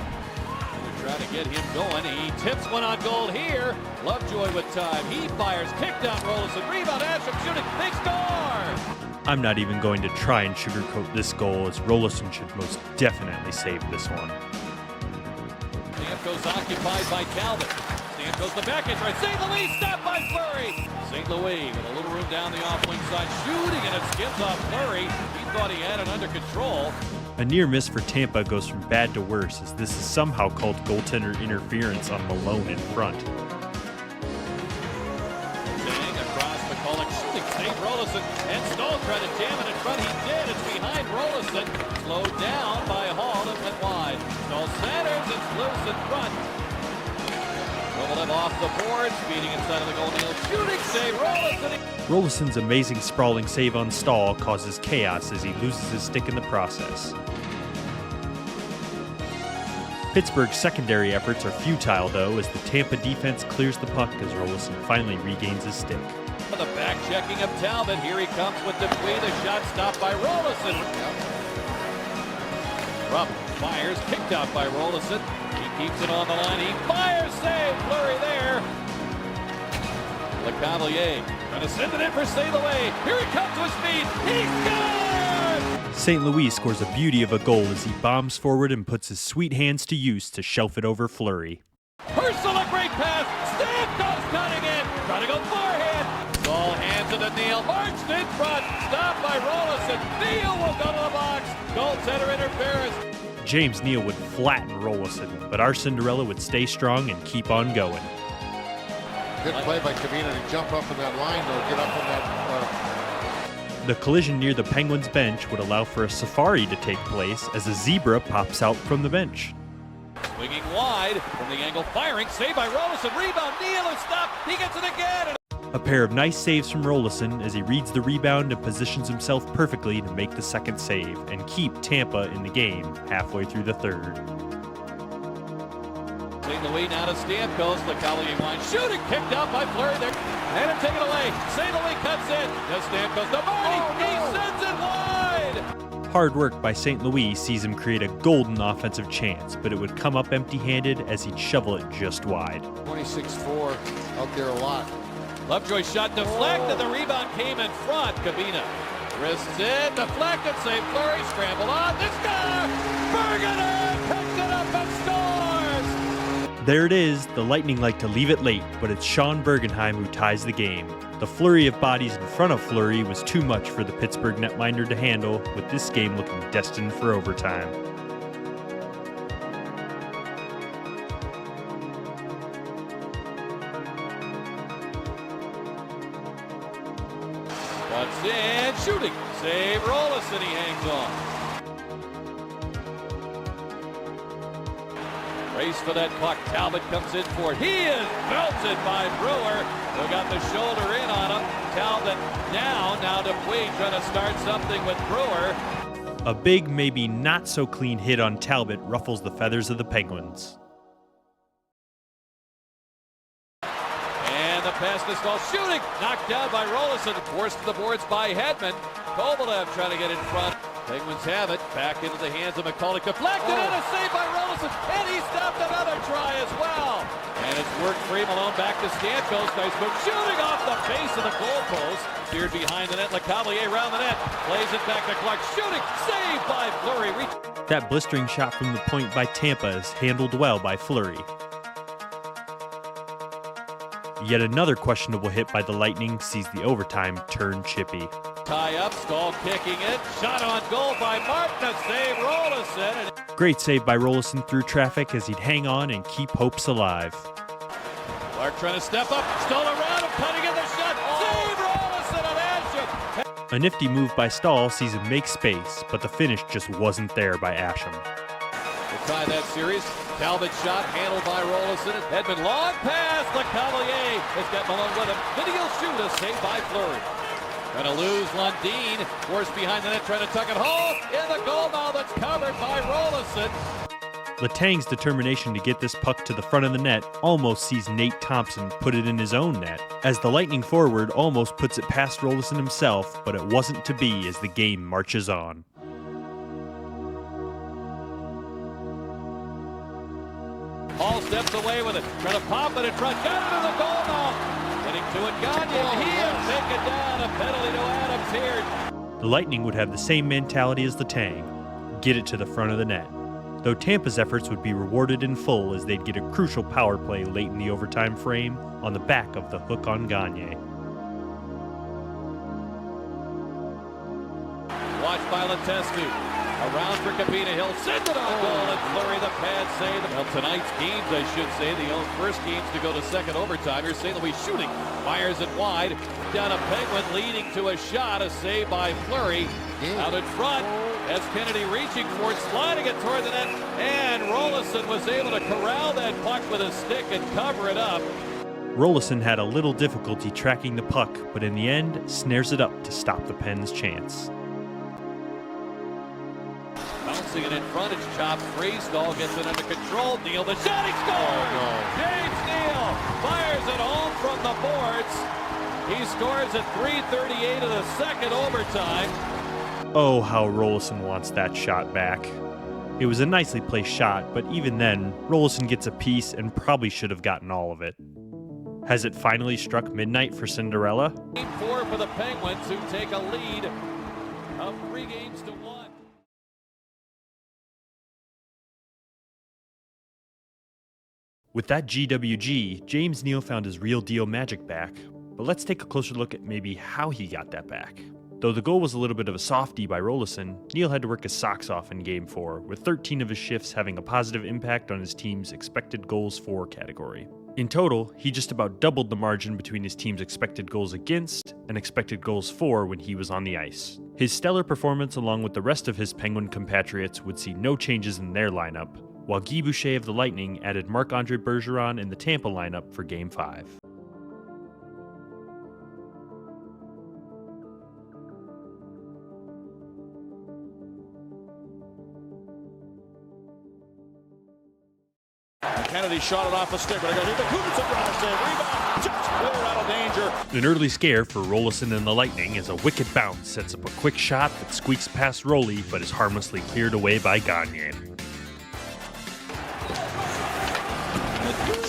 They're trying to get him going. He tips one on goal here. Lovejoy with time. He fires, kicked out Roloson. Rebound, Asham shooting. They score! I'm not even going to try and sugarcoat this goal, as Roloson should most definitely save this one. Stamkos occupied by Talbot. Backhand goes the backhand try. St. Louis stopped by Fleury. St. Louis with a little room down the off-wing side, shooting, and it skims off Fleury. He thought he had it under control. A near miss for Tampa goes from bad to worse, as this is somehow called goaltender interference on Malone in front. Dang across McCulloch, shooting, save Roloson, and Stoll tried to jam it in front. He did. It's behind Roloson. Slowed down by Hall and went wide. Stoll centers, it's loose in front. Kovalev off the board, speeding inside of the goal. Neal shooting, save Roloson. Roloson's amazing sprawling save on Stahl causes chaos as he loses his stick in the process. Pittsburgh's secondary efforts are futile, though, as the Tampa defense clears the puck as Roloson finally regains his stick. The back checking of Talbot. Here he comes with the Dupuis. The shot stopped by Roloson. Rupp fires, kicked out by Roloson. He keeps it on the line. He fires, save Fleury there. LeCavalier trying to send it in for St. Louis. Here he comes to his feet. He scores! St. Louis scores a beauty of a goal as he bombs forward and puts his sweet hands to use to shelf it over Fleury. Purcell, a great pass. Stamkos cutting in. Trying to go forehand. Ball hands it to Neal. Marched in front. Stopped by Roloson. Neal will go to the box. Goaltender interference. James Neal would flatten Roloson, but our Cinderella would stay strong and keep on going. Good play by Kavina to jump up in that line, though, get up in that. The collision near the Penguins' bench would allow for a safari to take place as a zebra pops out from the bench. Swinging wide from the angle, firing, saved by Roloson. Rebound, Neal is stopped. He gets it again. A pair of nice saves from Roloson as he reads the rebound and positions himself perfectly to make the second save and keep Tampa in the game halfway through the third. St. Louis now to Stamkos. LeCavalier line shooting, kicked out by Fleury there. And it taken away. St. Louis cuts in. To Stamkos to Marty. He sends it wide. Hard work by St. Louis sees him create a golden offensive chance, but it would come up empty-handed as he'd shovel it just wide. 26-4 out there a lot. Lovejoy shot deflected. The rebound came in front. Kavina wrists in, deflected, save Fleury, scrambled on. This guy, Bergeron picks it up and scores. There it is. The Lightning like to leave it late, but it's Sean Bergenheim who ties the game. The flurry of bodies in front of Fleury was too much for the Pittsburgh netminder to handle, with this game looking destined for overtime. Cuts in, shooting, save Roloson, he hangs on. Race for that puck. Talbot comes in for it. He is belted by Brewer, who got the shoulder in on him. Talbot now Dupuis trying to start something with Brewer. A big, maybe not so clean hit on Talbot ruffles the feathers of the Penguins. And the pass to Stahl, shooting, knocked down by Roloson, forced to the boards by Hedman. Kovalev trying to get in front. Penguins have it, back into the hands of McCulloch, deflected, and a save by Roloson, and he stopped another try as well. And it's worked free. Malone back to Stamkos, nice move, shooting off the face of the goalpost. Steered behind the net, LeCavalier around the net, plays it back to Clark, shooting, saved by Fleury. That blistering shot from the point by Tampa is handled well by Fleury. Yet another questionable hit by the Lightning sees the overtime turn chippy. Tie up, Stahl kicking it, shot on goal by Martin, save Roloson. Great save by Roloson through traffic as he'd hang on and keep hopes alive. Clark trying to step up, Stahl around him, cutting in the shot, save Roloson on Asham. A nifty move by Stahl sees him make space, but the finish just wasn't there by Asham. We'll tie that series. Talbot shot handled by Roloson. Hedman long pass. LeCavalier has got Malone with him. Then he'll shoot, a save by Fleury. Trying to lose Lundin. Forced behind the net, trying to tuck it home. In the goal now that's covered by Roloson. Letang's determination to get this puck to the front of the net almost sees Nate Thompson put it in his own net, as the Lightning forward almost puts it past Roloson himself, but it wasn't to be as the game marches on. Hall steps away with it, trying to pop it in front, got it in the goal now. Getting to it, Gagne, he'll take it down, a penalty to Adams here. The Lightning would have the same mentality as Letang, get it to the front of the net. though Tampa's efforts would be rewarded in full as they'd get a crucial power play late in the overtime frame on the back of the hook on Gagne. Watched by Letestu. Around for Cabina. He'll send it on goal, and Fleury the pad save. Well, tonight's games, I should say, the first games to go to second overtime. Here's St. Louis shooting. Fires it wide. Down a Penguin, leading to a shot. A save by Fleury. Out in front, as Kennedy reaching for it, sliding it toward the net. And Roloson was able to corral that puck with a stick and cover it up. Roloson had a little difficulty tracking the puck, but in the end, snares it up to stop the Pens' chance. Bouncing it in front, it's chopped free. Stahl gets it under control. Neal, the shot, he scores! James Neal fires it home from the boards. He scores at 3:38 of the second overtime. Oh, how Roloson wants that shot back. It was a nicely placed shot, but even then, Roloson gets a piece and probably should have gotten all of it. Has it finally struck midnight for Cinderella? Game 4 for the Penguins, who take a lead of 3-1. With that GWG, James Neal found his real deal magic back, but let's take a closer look at maybe how he got that back. Though the goal was a little bit of a softie by Roloson, Neal had to work his socks off in Game 4, with 13 of his shifts having a positive impact on his team's expected goals for category. In total, he just about doubled the margin between his team's expected goals against and expected goals for when he was on the ice. His stellar performance along with the rest of his Penguin compatriots would see no changes in their lineup, while Guy Boucher of the Lightning added Marc-Andre Bergeron in the Tampa lineup for Game 5. Kennedy shot it off a stick, but it goes into Kuznetsov, save, rebound, just cleared out of danger. An early scare for Roloson and the Lightning as a wicked bounce sets up a quick shot that squeaks past Roley but is harmlessly cleared away by Gagne.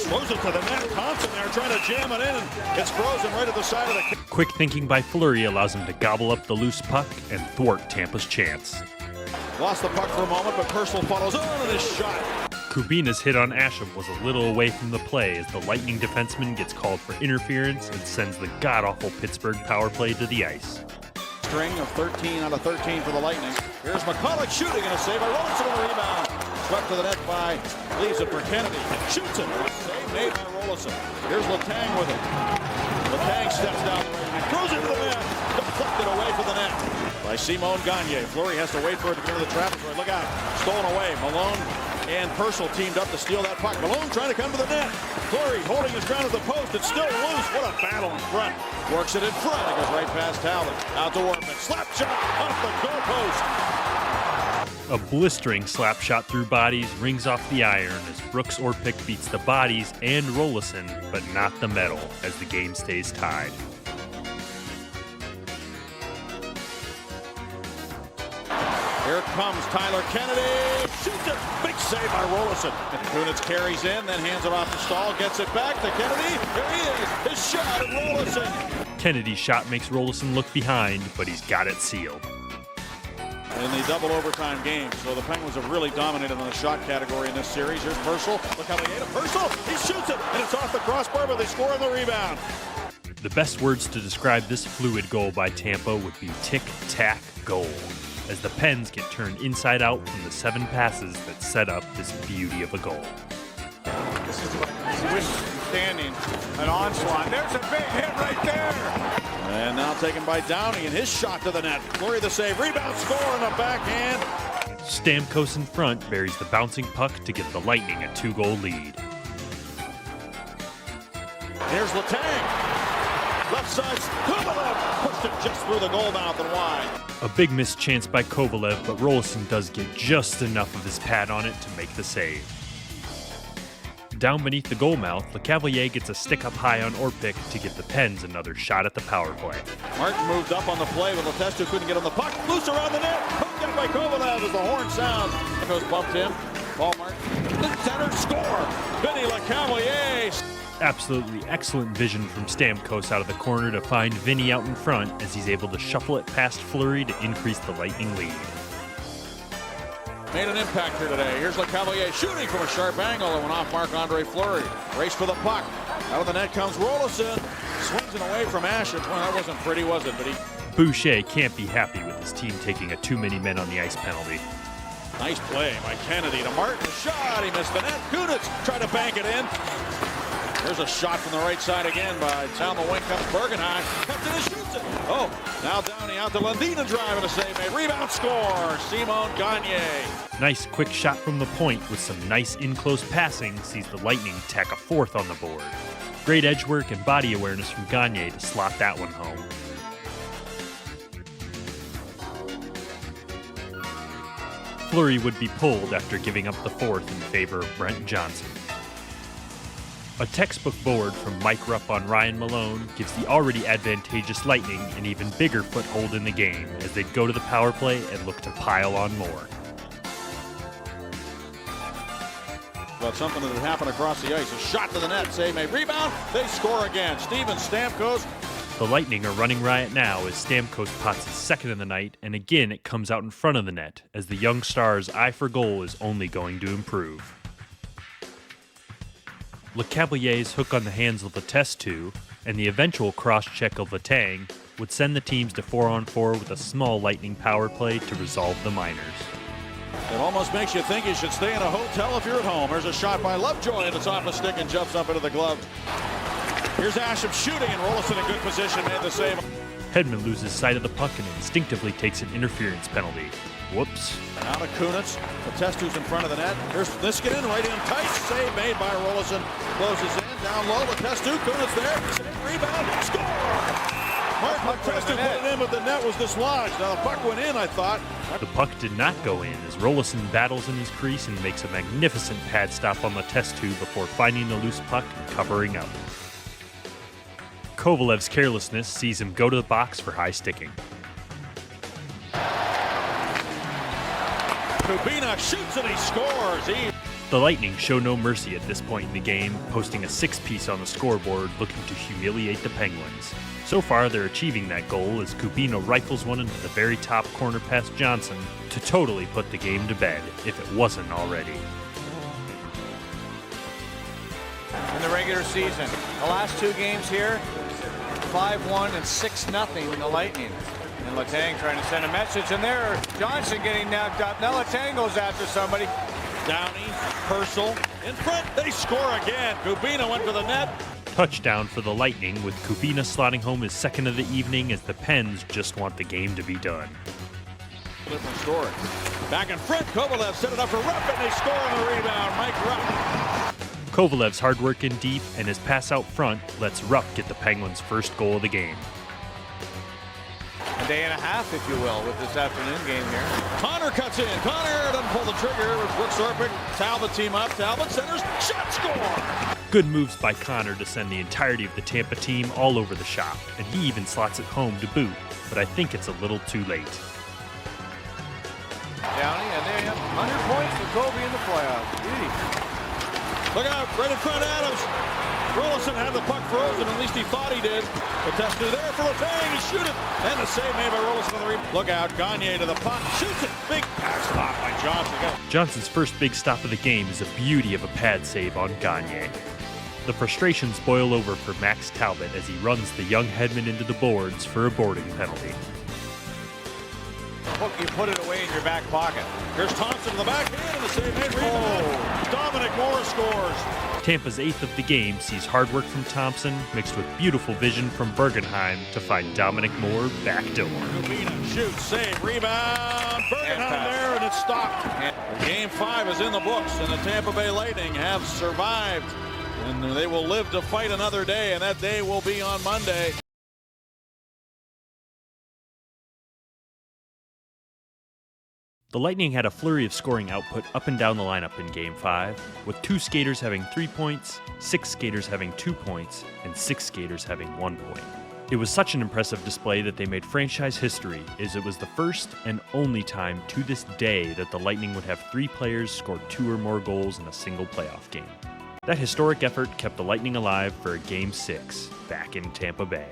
Throws it to the net. Thompson there trying to jam it in, and it's frozen right at the side of the... Quick thinking by Fleury allows him to gobble up the loose puck and thwart Tampa's chance. Lost the puck for a moment, but Purcell follows on to this shot. Kubina's hit on Asham was a little away from the play as the Lightning defenseman gets called for interference and sends the god-awful Pittsburgh power play to the ice. String of 13 out of 13 for the Lightning. Here's McCulloch shooting and a save by Roloson on the rebound. Swept to the net by, leaves it for Kennedy. Shoots it. Save made by Roloson. Here's Letang with it. Letang steps down and throws it to the net. Deflected away from the net by Simon Gagne. Fleury has to wait for it to go to the traffic point. Look out. Stolen away. Malone and Purcell teamed up to steal that puck. Malone trying to come to the net. Fleury holding his ground at the post. It's still loose. What a battle in front. Works it in front. It goes right past Talbot. Out to Workman. Slap shot off the goalpost. A blistering slap shot through bodies rings off the iron as Brooks Orpik beats the bodies and Roloson, but not the metal, as the game stays tied. Here comes Tyler Kennedy. Shoots it. Big save by Roloson. Kunitz carries in, then hands it off to Stahl. Gets it back to Kennedy. Here he is. His shot at Roloson. Kennedy's shot makes Roloson look behind, but he's got it sealed. In the double overtime game, so the Penguins have really dominated in the shot category in this series. Here's Purcell. Look how they ate it. Purcell, he shoots it, and it's off the crossbar, but they score on the rebound. The best words to describe this fluid goal by Tampa would be tic-tac goal, as the Pens get turned inside out from the 7 passes that set up this beauty of a goal. This is standing, an onslaught. There's a big hit right there. And now taken by Downey, and his shot to the net. Fleury the save, rebound, score on the backhand. Stamkos in front buries the bouncing puck to give the Lightning a 2-goal lead. Here's Letang. Left side, Kovalev pushed it just through the goal mouth and wide. A big missed chance by Kovalev, but Roloson does get just enough of his pad on it to make the save. Down beneath the goal mouth, Lecavalier gets a stick up high on Orpik to give the Pens another shot at the power play. Martin moved up on the play, but Letestu couldn't get on the puck. Loose around the net. Hooked up by Kovalev as the horn sounds. Goes bumped in. Paul Martin. The center score. Vinny Lecavalier. Absolutely excellent vision from Stamkos out of the corner to find Vinny out in front as he's able to shuffle it past Fleury to increase the Lightning lead. made an impact here today. Here's LeCavalier shooting from a sharp angle. It went off Marc-Andre Fleury. Race for the puck. Out of the net comes Roloson. Swings it away from Ashen. Well, that wasn't pretty, was it? But Boucher can't be happy with his team taking a too many men on the ice penalty. nice play by Kennedy to Martin. Shot. He missed the net. Kunitz tried to bank it in. There's a shot from the right side again by down the wing comes Bergenheim. Cuts it and shoots it. Oh, now Downey out to Lundin driving a save made. Rebound score. Simon Gagne. Nice quick shot from the point with some nice in-close passing sees the Lightning tack a fourth on the board. Great edge work and body awareness from Gagne to slot that one home. Fleury would be pulled after giving up the fourth in favor of Brent Johnson. A textbook board from Mike Rupp on Ryan Malone gives the already advantageous Lightning an even bigger foothold in the game as they'd go to the power play and look to pile on more. But something that had happened across the ice. A shot to the net, save made. Rebound, they score again. Steven Stamkos. The Lightning are running riot now as Stamkos pots his second of the night, and again it comes out in front of the net as the young star's eye for goal is only going to improve. LeCavalier's hook on the hands of Letestu and the eventual cross-check of Letang would send the teams to 4-on-4 with a small Lightning power play to resolve the minors. It almost makes you think you should stay in a hotel if you're at home. There's a shot by Lovejoy and it's off the stick and jumps up into the glove. Here's Asham shooting and Roloson in good position, made the save. Hedman loses sight of the puck and instinctively takes an interference penalty. Whoops. Now to Kunitz. Letestu's in front of the net. Here's Niskanen right in tight. Save made by Roloson. Closes in. Down low. Letestu. Kunitz there. Save. Rebound. Score! Mark Letestu put it in, but the net was dislodged. Now the puck went in, I thought. The puck did not go in as Roloson battles in his crease and makes a magnificent pad stop on Letestu before finding the loose puck and covering up. Kovalev's carelessness sees him go to the box for high sticking. Kubina shoots and he scores. The Lightning show no mercy at this point in the game, posting a 6-piece on the scoreboard looking to humiliate the Penguins. So far, they're achieving that goal as Kubina rifles one into the very top corner past Johnson to totally put the game to bed, if it wasn't already. In the regular season, the last two games here, 5-1 and 6-0 in the Lightning. And Letang trying to send a message, and there, Johnson getting knocked up. Now Letang goes after somebody. Downey, Purcell, in front, they score again. Kubina went to the net. Touchdown for the Lightning with Kubina slotting home his second of the evening as the Pens just want the game to be done. Different story. Back in front, Kovalev set it up for Rupp, and they score on the rebound. Mike Rupp. Kovalev's hard work in deep and his pass out front lets Rupp get the Penguins' first goal of the game. A day and a half, if you will, with this afternoon game here. Connor cuts in. Connor doesn't pull the trigger. Brooks Orpik, Talbot team up. Talbot centers. Shot, score! Good moves by Connor to send the entirety of the Tampa team all over the shop, and he even slots it home to boot, but I think it's a little too late. Downey, and there you have 100 points for Kobe in the playoffs. Beauty. Look out, right in front of Adams. Roloson had the puck frozen, at least he thought he did. Letestu there for Letang, he shoot it. And the save made by Roloson on the rebound. Look out, Gagne to the puck, shoots it. Big pass stop by Johnson. Johnson's first big stop of the game is a beauty of a pad save on Gagne. The frustrations boil over for Max Talbot as he runs the young Hedman into the boards for a boarding penalty. You put it away in your back pocket. Here's Thompson in the backhand and the save made. Rebound. Dominic Moore scores. Tampa's 8th of the game sees hard work from Thompson mixed with beautiful vision from Bergenheim to find Dominic Moore backdoor. Kubina shoots, save, rebound. Bergenheim there and it's stopped. Game 5 is in the books and the Tampa Bay Lightning have survived. And they will live to fight another day, and that day will be on Monday. The Lightning had a flurry of scoring output up and down the lineup in Game 5, with 2 skaters having 3 points, 6 skaters having 2 points, and 6 skaters having 1 point. It was such an impressive display that they made franchise history, as it was the first and only time to this day that the Lightning would have 3 players score 2 or more goals in a single playoff game. That historic effort kept the Lightning alive for a Game 6 back in Tampa Bay.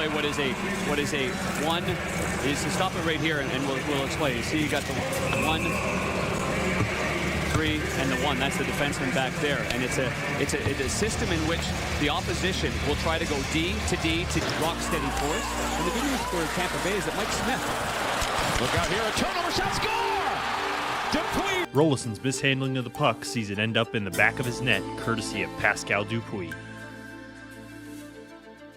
way, what is a one is to stop it right here, and we'll explain. You see, you got the 1, 3, and the 1. That's the defenseman back there, and it's a system in which the opposition will try to go D to rock steady force. And the good news for Tampa Bay is that Mike Smith. Look out here, a turnover shot, score! Dupuis. Roloson's mishandling of the puck sees it end up in the back of his net, courtesy of Pascal Dupuis.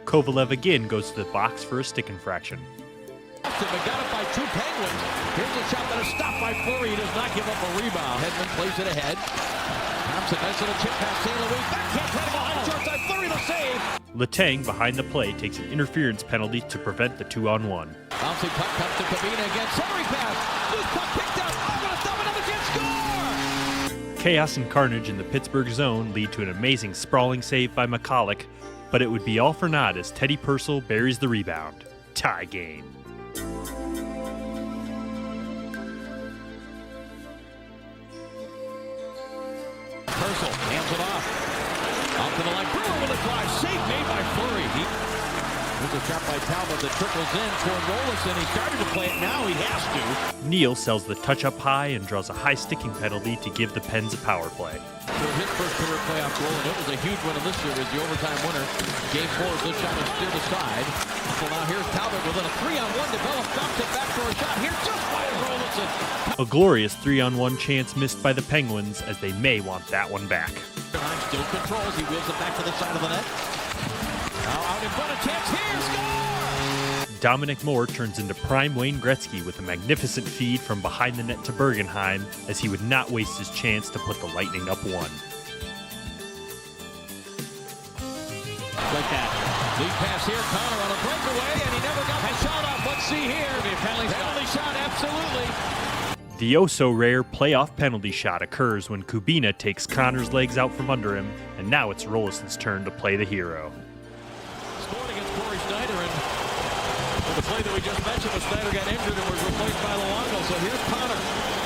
Kovalev again goes to the box for a stick infraction. But got it by 2 Penguins. Here's a shot that is stopped by Fleury. He does not give up a rebound. Hedman plays it ahead. Thompson, nice little chip past St. Louis. Backhand head behind short side. Fleury to save. Letang behind the play takes an interference penalty to prevent the 2-on-1. Bouncing puck comes to Kabina again. Centering pass. Loose puck picked up. Oh, gonna stop another chance. Score! Chaos and carnage in the Pittsburgh zone lead to an amazing sprawling save by McCulloch, but it would be all for naught as Teddy Purcell buries the rebound. Tie game. Purcell hands it off. Out to the line. Brewer with a drive. Save made by Fleury. There's a shot by Talbot that trickles in toward Roloson. He started to play it. Now he has to. Neal sells the touch up high and draws a high sticking penalty to give the Pens a power play. For his first career playoff goal, and it was a huge win this year as the overtime winner. Game 4, this shot is steered aside. So now here's Talbot within a 3-on-1 developed. Drops it back for a shot. Here just by Roloson. A glorious 3-on-1 chance missed by the Penguins as they may want that one back. Still controls. He wheels it back to the side of the net. Now out in front, a chance here. Score! Dominic Moore turns into prime Wayne Gretzky with a magnificent feed from behind the net to Bergenheim, as he would not waste his chance to put the Lightning up 1. Like that. Lead pass here. Connor on a breakaway, and he never got the shot off. Let's see here. Penalty shot, absolutely. The oh-so-rare playoff penalty shot occurs when Kubina takes Connor's legs out from under him, and now it's Roloson's turn to play the hero. Scored against Corey Snyder, and the play that we just mentioned, was Snyder got injured and was replaced by Luongo. So here's Connor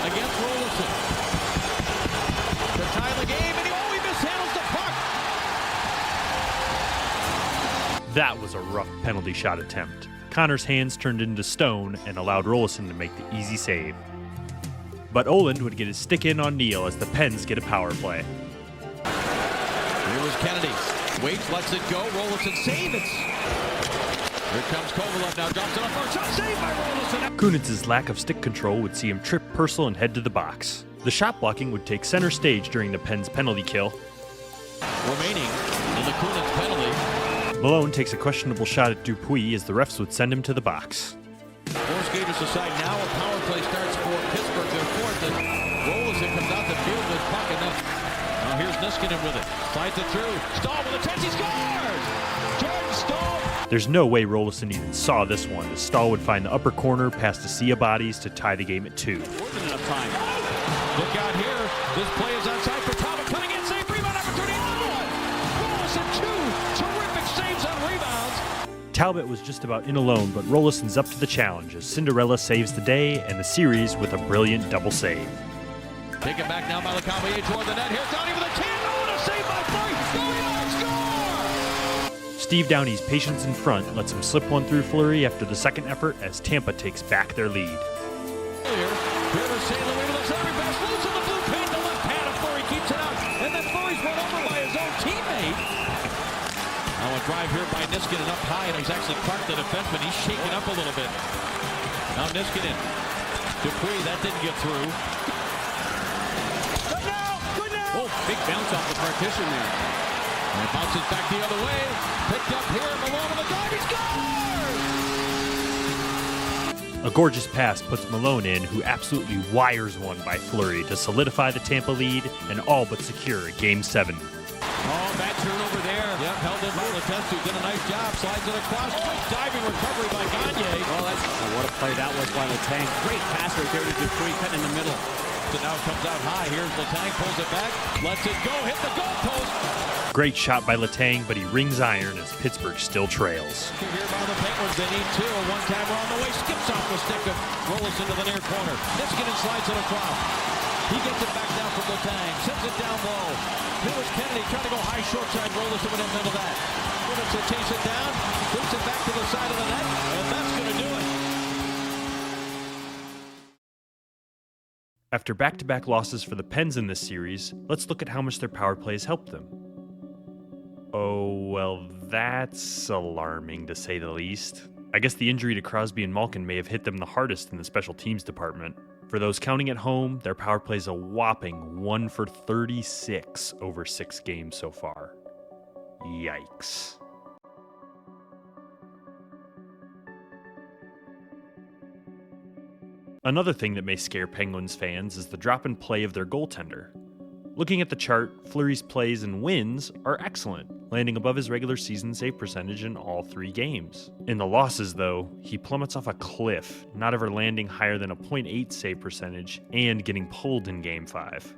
against Roloson to tie the game, and he mishandles the puck. That was a rough penalty shot attempt. Connor's hands turned into stone and allowed Roloson to make the easy save. But Oland would get his stick in on Neal as the Pens get a power play. Here was Kennedy. Waits, lets it go. Roloson save it. Here comes Kovalev now. Drops it off. Shot saved by Roloson. Kunitz's lack of stick control would see him trip Purcell and head to the box. The shot blocking would take center stage during the Pens penalty kill. Remaining in the Kunitz penalty. Malone takes a questionable shot at Dupuis as the refs would send him to the box. 4 skaters aside. Now a power play starts for Pittsburgh. Their 4th, and Roloson comes out the field with puck. Now here's Niskanen with it. Slides it through. Stahl with a chance. He scores! Jordan Stahl! There's no way Roloson even saw this one, as Stahl would find the upper corner past a sea of bodies to tie the game at 2. More than enough time. Look out here. This play is outside for Talbot. Cutting in. Save. Rebound opportunity. Another one. Roloson 2 terrific saves on rebounds. Talbot was just about in alone, but Roloson's up to the challenge as Cinderella saves the day and the series with a brilliant double save. Taken back now by Lecavalier toward the net. Here's Downey with a can. Oh, and a save by Fleury. Score! Steve Downey's patience in front lets him slip one through Fleury after the second effort as Tampa takes back their lead. Here to St. Louis with a centering pass. Loose in the blue paint. The left hand of Fleury keeps it out. And then Fleury's run over by his own teammate. Now a drive here by Niskanen up high, and he's actually caught the defenseman. He's shaken up a little bit. Now Niskanen. Dupuis, that didn't get through. Oh, big bounce off the partition there. And it bounces back the other way. Picked up here. Malone on the drive. He scores! A gorgeous pass puts Malone in, who absolutely wires one by Fleury to solidify the Tampa lead and all but secure a Game 7. Oh, bad turnover there. Yep, held in by Letestu. Did a nice job. Slides it across. Quick diving recovery by Gagne. Well, what a play that was by Letang. Great pass right there to Dupuis, cutting in the middle. So now it comes out high. Here's Letang, pulls it back, lets it go, hit the goalpost. Great shot by Letang, but he rings iron as Pittsburgh still trails. Here by the Penguins, they need 2. A one-timer on the way, skips off the stick of Roloson to the near corner. Niskanen slides it across. He gets it back down from Letang. Sends it down low. Here was Kennedy trying to go high short side. Roloson went in the middle of that. Minutes to chase it down. Boots it back to the side of the net. And that's going to do it. After back-to-back losses for the Pens in this series, let's look at how much their power play has helped them. Oh, well, that's alarming to say the least. I guess the injury to Crosby and Malkin may have hit them the hardest in the special teams department. For those counting at home, their power play is a whopping 1 for 36 over 6 games so far. Yikes. Another thing that may scare Penguins fans is the drop in play of their goaltender. Looking at the chart, Fleury's plays and wins are excellent, landing above his regular season save percentage in all 3 games. In the losses, though, he plummets off a cliff, not ever landing higher than a .8 save percentage and getting pulled in Game 5.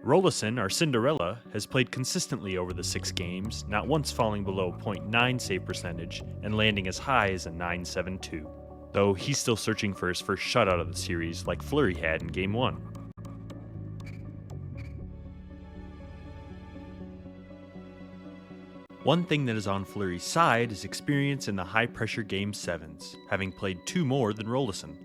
Roloson, our Cinderella, has played consistently over the 6 games, not once falling below .9 save percentage and landing as high as a .972. Though he's still searching for his first shutout of the series like Fleury had in Game 1. One thing that is on Fleury's side is experience in the high-pressure Game 7s, having played 2 more than Roloson.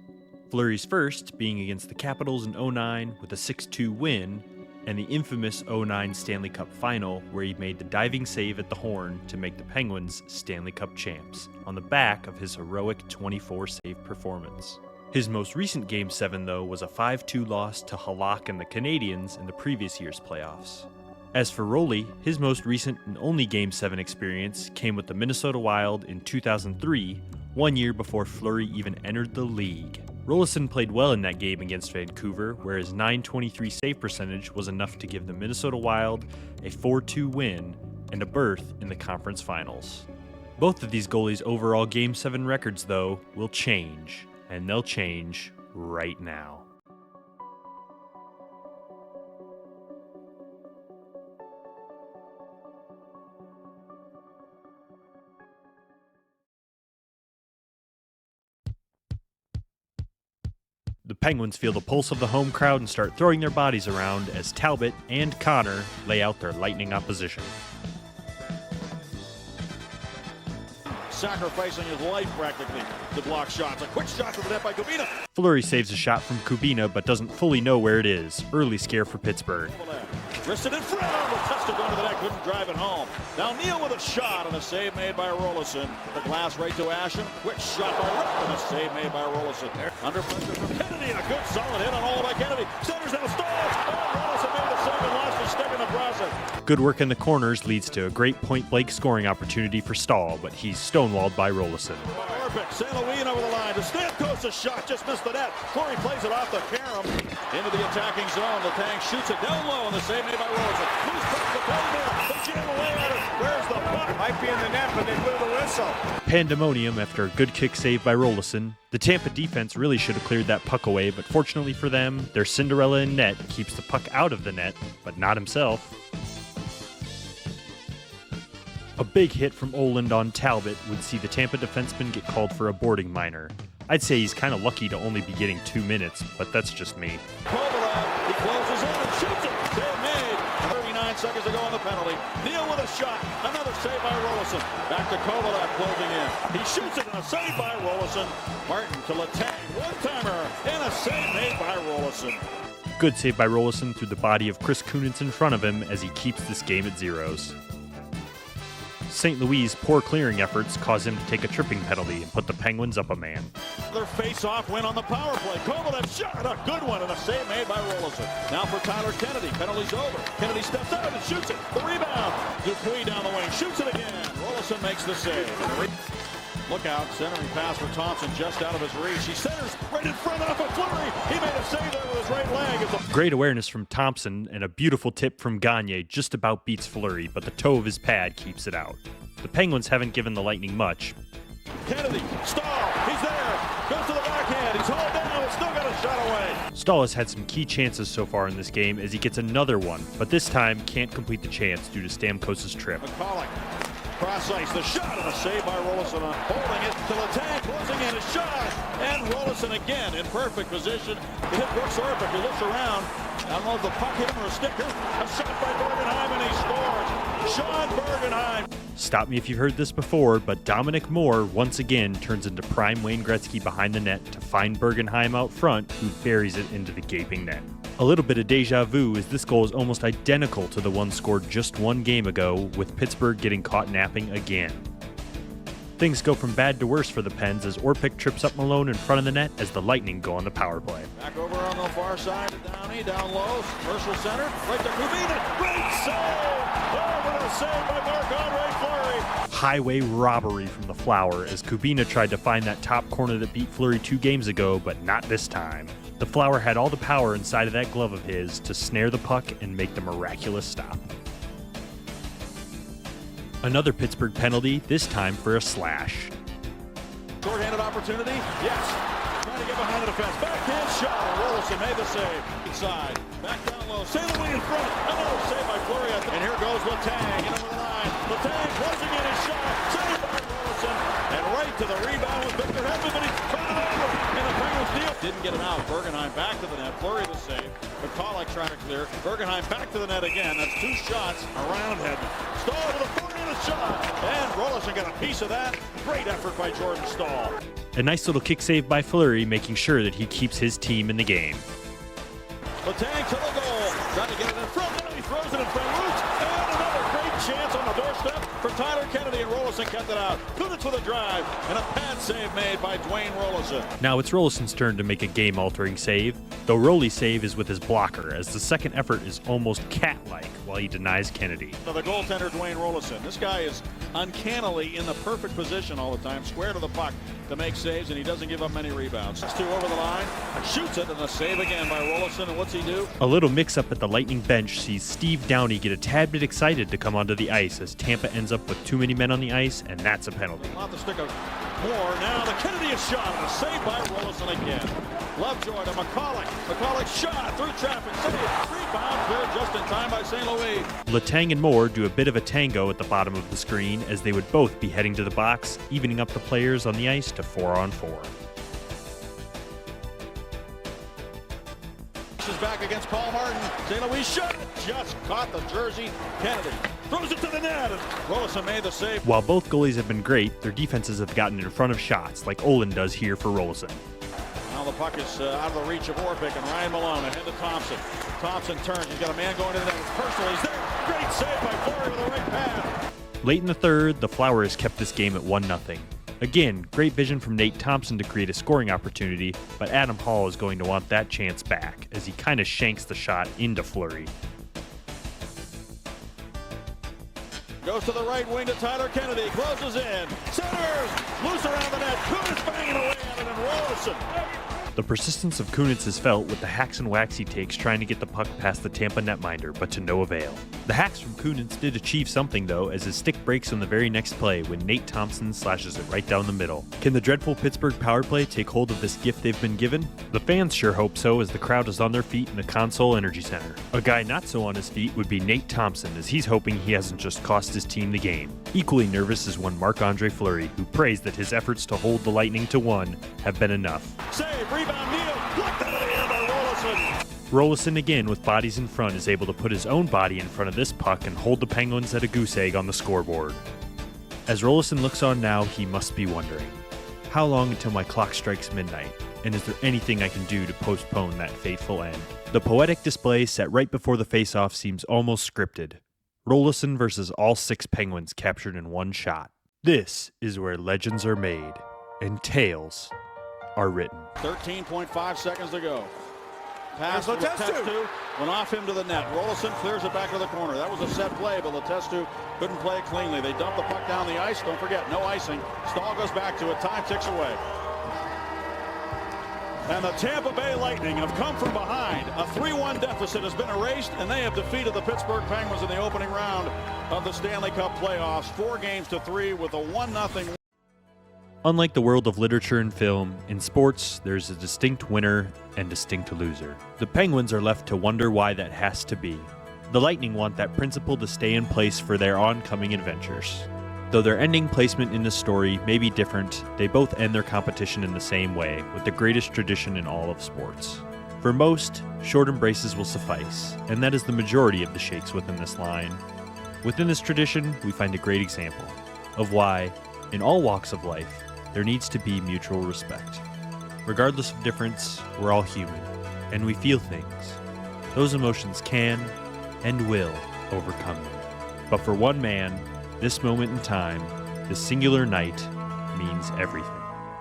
Fleury's first being against the Capitals in 2009 with a 6-2 win, and the infamous 2009 Stanley Cup Final where he made the diving save at the horn to make the Penguins Stanley Cup champs, on the back of his heroic 24-save performance. His most recent Game 7, though, was a 5-2 loss to Halak and the Canadiens in the previous year's playoffs. As for Rolly, his most recent and only Game 7 experience came with the Minnesota Wild in 2003, 1 year before Fleury even entered the league. Roloson played well in that game against Vancouver, where his .923 save percentage was enough to give the Minnesota Wild a 4-2 win and a berth in the conference finals. Both of these goalies' overall Game 7 records, though, will change, and they'll change right now. The Penguins feel the pulse of the home crowd and start throwing their bodies around as Talbot and Connor lay out their lightning opposition. Sacrificing his life practically to block shots. A quick shot to the net by Kubina. Fleury saves a shot from Kubina but doesn't fully know where it is. Early scare for Pittsburgh. Wristed in front. Tested going to the net. Couldn't drive it home. Now Neal with a shot and a save made by Roloson. The glass right to Ashen. Quick shot by Rick and a save made by Roloson. Under pressure from Kennedy and a good solid hit on all by Kennedy. Centers and a stall. Oh, Roloson made the save and lost his stick in the process. Good work in the corners leads to a great point-blank scoring opportunity for Stahl, but he's stonewalled by Roloson. Perfect. St. Louis over the line. To Stamkos' shot just missed the net. Fleury plays it off the carom into the attacking zone. Letang shoots it down low and the save made by Roloson. Loose puck to Bellemare. They jam away at it. Where's the puck? Might be in the net, but they blew the whistle. Pandemonium after a good kick save by Roloson. The Tampa defense really should have cleared that puck away, but fortunately for them, their Cinderella in net keeps the puck out of the net, but not himself. A big hit from Oland on Talbot would see the Tampa defenseman get called for a boarding minor. I'd say he's kind of lucky to only be getting 2 minutes, but that's just me. Kovalev, he closes in and shoots it. Save made. 39 seconds to go on the penalty. Neal with a shot. Another save by Roloson. Back to Kovalev closing in. He shoots it and a save by Roloson. Martin to Letang. One-timer and a save made by Roloson. Good save by Roloson through the body of Chris Kunitz in front of him as he keeps this game at zeros. St. Louis' poor clearing efforts cause him to take a tripping penalty and put the Penguins up a man. Their face-off win on the power play. Kovalev shot, a good one, and a save made by Roloson. Now for Tyler Kennedy. Penalty's over. Kennedy steps out and shoots it. The rebound. Dupuis down the wing. Shoots it again. Roloson makes the save. Look out. Centering pass for Thompson just out of his reach. He centers right in front off of Fleury. He made a save there with his right leg. Great awareness from Thompson and a beautiful tip from Gagne just about beats Fleury, but the toe of his pad keeps it out. The Penguins haven't given the Lightning much. Kennedy, Stahl, he's there. Goes to the backhand. He's hauled down and still got a shot away. Stahl has had some key chances so far in this game as he gets another one, but this time can't complete the chance due to Stamkos' trip. McCulloch Cross ice, the shot, and a save by Roloson on holding it to Letang, closing in his shot, and Roloson again in perfect position. He hit Brooks Orpik, who looks around. I don't know if the puck hit him or a sticker. A shot by Bergenheim, and he scores. Sean Bergenheim. Stop me if you've heard this before, but Dominic Moore once again turns into prime Wayne Gretzky behind the net to find Bergenheim out front, who buries it into the gaping net. A little bit of deja vu as this goal is almost identical to the one scored just one game ago, with Pittsburgh getting caught napping again. Things go from bad to worse for the Pens as Orpik trips up Malone in front of the net as the Lightning go on the power play. Back over on the far side to Downey, down low, Mercer center, right to Kubina, great save! Oh, what a save by Marc-Andre Fleury! Highway robbery from the Flower as Kubina tried to find that top corner that beat Fleury 2 games ago, but not this time. The Flower had all the power inside of that glove of his to snare the puck and make the miraculous stop. Another Pittsburgh penalty, this time for a slash. Short-handed opportunity, yes. Trying to get behind the defense. Backhand shot. Roloson made the save. Inside. Back down low. Sail away in front. Another save by Fleury. And here goes Letang. In over the line. Letang closing in his shot. Saved by Roloson. And right to the rebound with Victor Hedman, but he's turned it over. And the Penguins deal. Didn't get it out. Bergenheim back to the net. Fleury the save. McCulloch trying to clear. Bergenheim back to the net again. That's two shots around Hedman. Stahl with a 40-minute shot. And Roloson got a piece of that. Great effort by Jordan Stahl. A nice little kick save by Fleury, making sure that he keeps his team in the game. Letang to the goal. Trying to get it in front. Now he throws it in front. Roots. And another great chance on the doorstep for Tyler Kennedy, and Roloson kept it out. Kunitz with a drive. And a pad save made by Dwayne Roloson. Now it's Roloson's turn to make a game-altering save, though Rolly's save is with his blocker, as the second effort is almost cat-like while he denies Kennedy. Now the goaltender, Dwayne Roloson. This guy is uncannily in the perfect position all the time, square to the puck to make saves, and he doesn't give up many rebounds. 6-2 over the line, shoots it, and a save again by Roloson, and what's he do? A little mix-up at the Lightning bench sees Steve Downey get a tad bit excited to come onto the ice as Tampa ends up with too many men on the ice, and that's a penalty. Not the stick of more. Now the Kennedy is shot, and a save by Roloson again. Lovejoy to McCulloch. McCulloch shot through traffic. Save. Rebound cleared just in time by St. Louis. Letang and Moore do a bit of a tango at the bottom of the screen as they would both be heading to the box, evening up the players on the ice to 4-on-4. Is back against Paul Martin. St. Louis shot. Just caught the jersey. Kennedy throws it to the net, and Roloson made the save. While both goalies have been great, their defenses have gotten in front of shots, like Olin does here for Roloson. Now the puck is out of the reach of Orpik, and Ryan Malone ahead to Thompson. Thompson turns. He's got a man going to the net. Personal, he's there. Great save by Fleury with a right pass. Late in the third, the Flower has kept this game at 1-0. Again, great vision from Nate Thompson to create a scoring opportunity, but Adam Hall is going to want that chance back as he kind of shanks the shot into Fleury. Goes to the right wing to Tyler Kennedy. Closes in. Centers. Loose around the net. Kunitz banging away at it, and Roloson. The persistence of Kunitz is felt with the hacks and whacks he takes trying to get the puck past the Tampa netminder, but to no avail. The hacks from Kunitz did achieve something though, as his stick breaks on the very next play when Nate Thompson slashes it right down the middle. Can the dreadful Pittsburgh power play take hold of this gift they've been given? The fans sure hope so, as the crowd is on their feet in the Consol Energy Center. A guy not so on his feet would be Nate Thompson, as he's hoping he hasn't just cost his team the game. Equally nervous is one Marc-Andre Fleury, who prays that his efforts to hold the Lightning to 1 have been enough. Save, rebound, Neal, blocked out of the air by Roloson. Roloson again with bodies in front is able to put his own body in front of this puck and hold the Penguins at a goose egg on the scoreboard. As Roloson looks on now, he must be wondering, how long until my clock strikes midnight? And is there anything I can do to postpone that fateful end? The poetic display set right before the face-off seems almost scripted. Roloson versus all 6 Penguins captured in one shot. This is where legends are made and tales are written. 13.5 seconds to go. Pass to Letestu. Went off him to the net. Roloson clears it back to the corner. That was a set play, but Letestu couldn't play it cleanly. They dump the puck down the ice. Don't forget, no icing. Stahl goes back to it. Time ticks away. And the Tampa Bay Lightning have come from behind. A 3-1 deficit has been erased, and they have defeated the Pittsburgh Penguins in the opening round of the Stanley Cup playoffs. 4-3 with a 1-0. Unlike the world of literature and film, in sports, there's a distinct winner and distinct loser. The Penguins are left to wonder why that has to be. The Lightning want that principle to stay in place for their oncoming adventures. Though their ending placement in the story may be different, they both end their competition in the same way, with the greatest tradition in all of sports. For most, short embraces will suffice, and that is the majority of the shakes within this line. Within this tradition, we find a great example of why, in all walks of life, there needs to be mutual respect. Regardless of difference, we're all human, and we feel things. Those emotions can and will overcome them. But for one man, this moment in time, this singular night, means everything.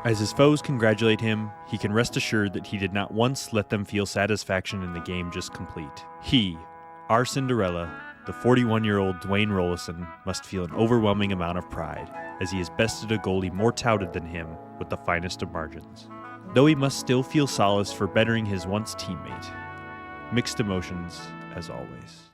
As his foes congratulate him, he can rest assured that he did not once let them feel satisfaction in the game just complete. He, our Cinderella, the 41-year-old Dwayne Roloson, must feel an overwhelming amount of pride, as he has bested a goalie more touted than him with the finest of margins. Though he must still feel solace for bettering his once teammate. Mixed emotions, as always.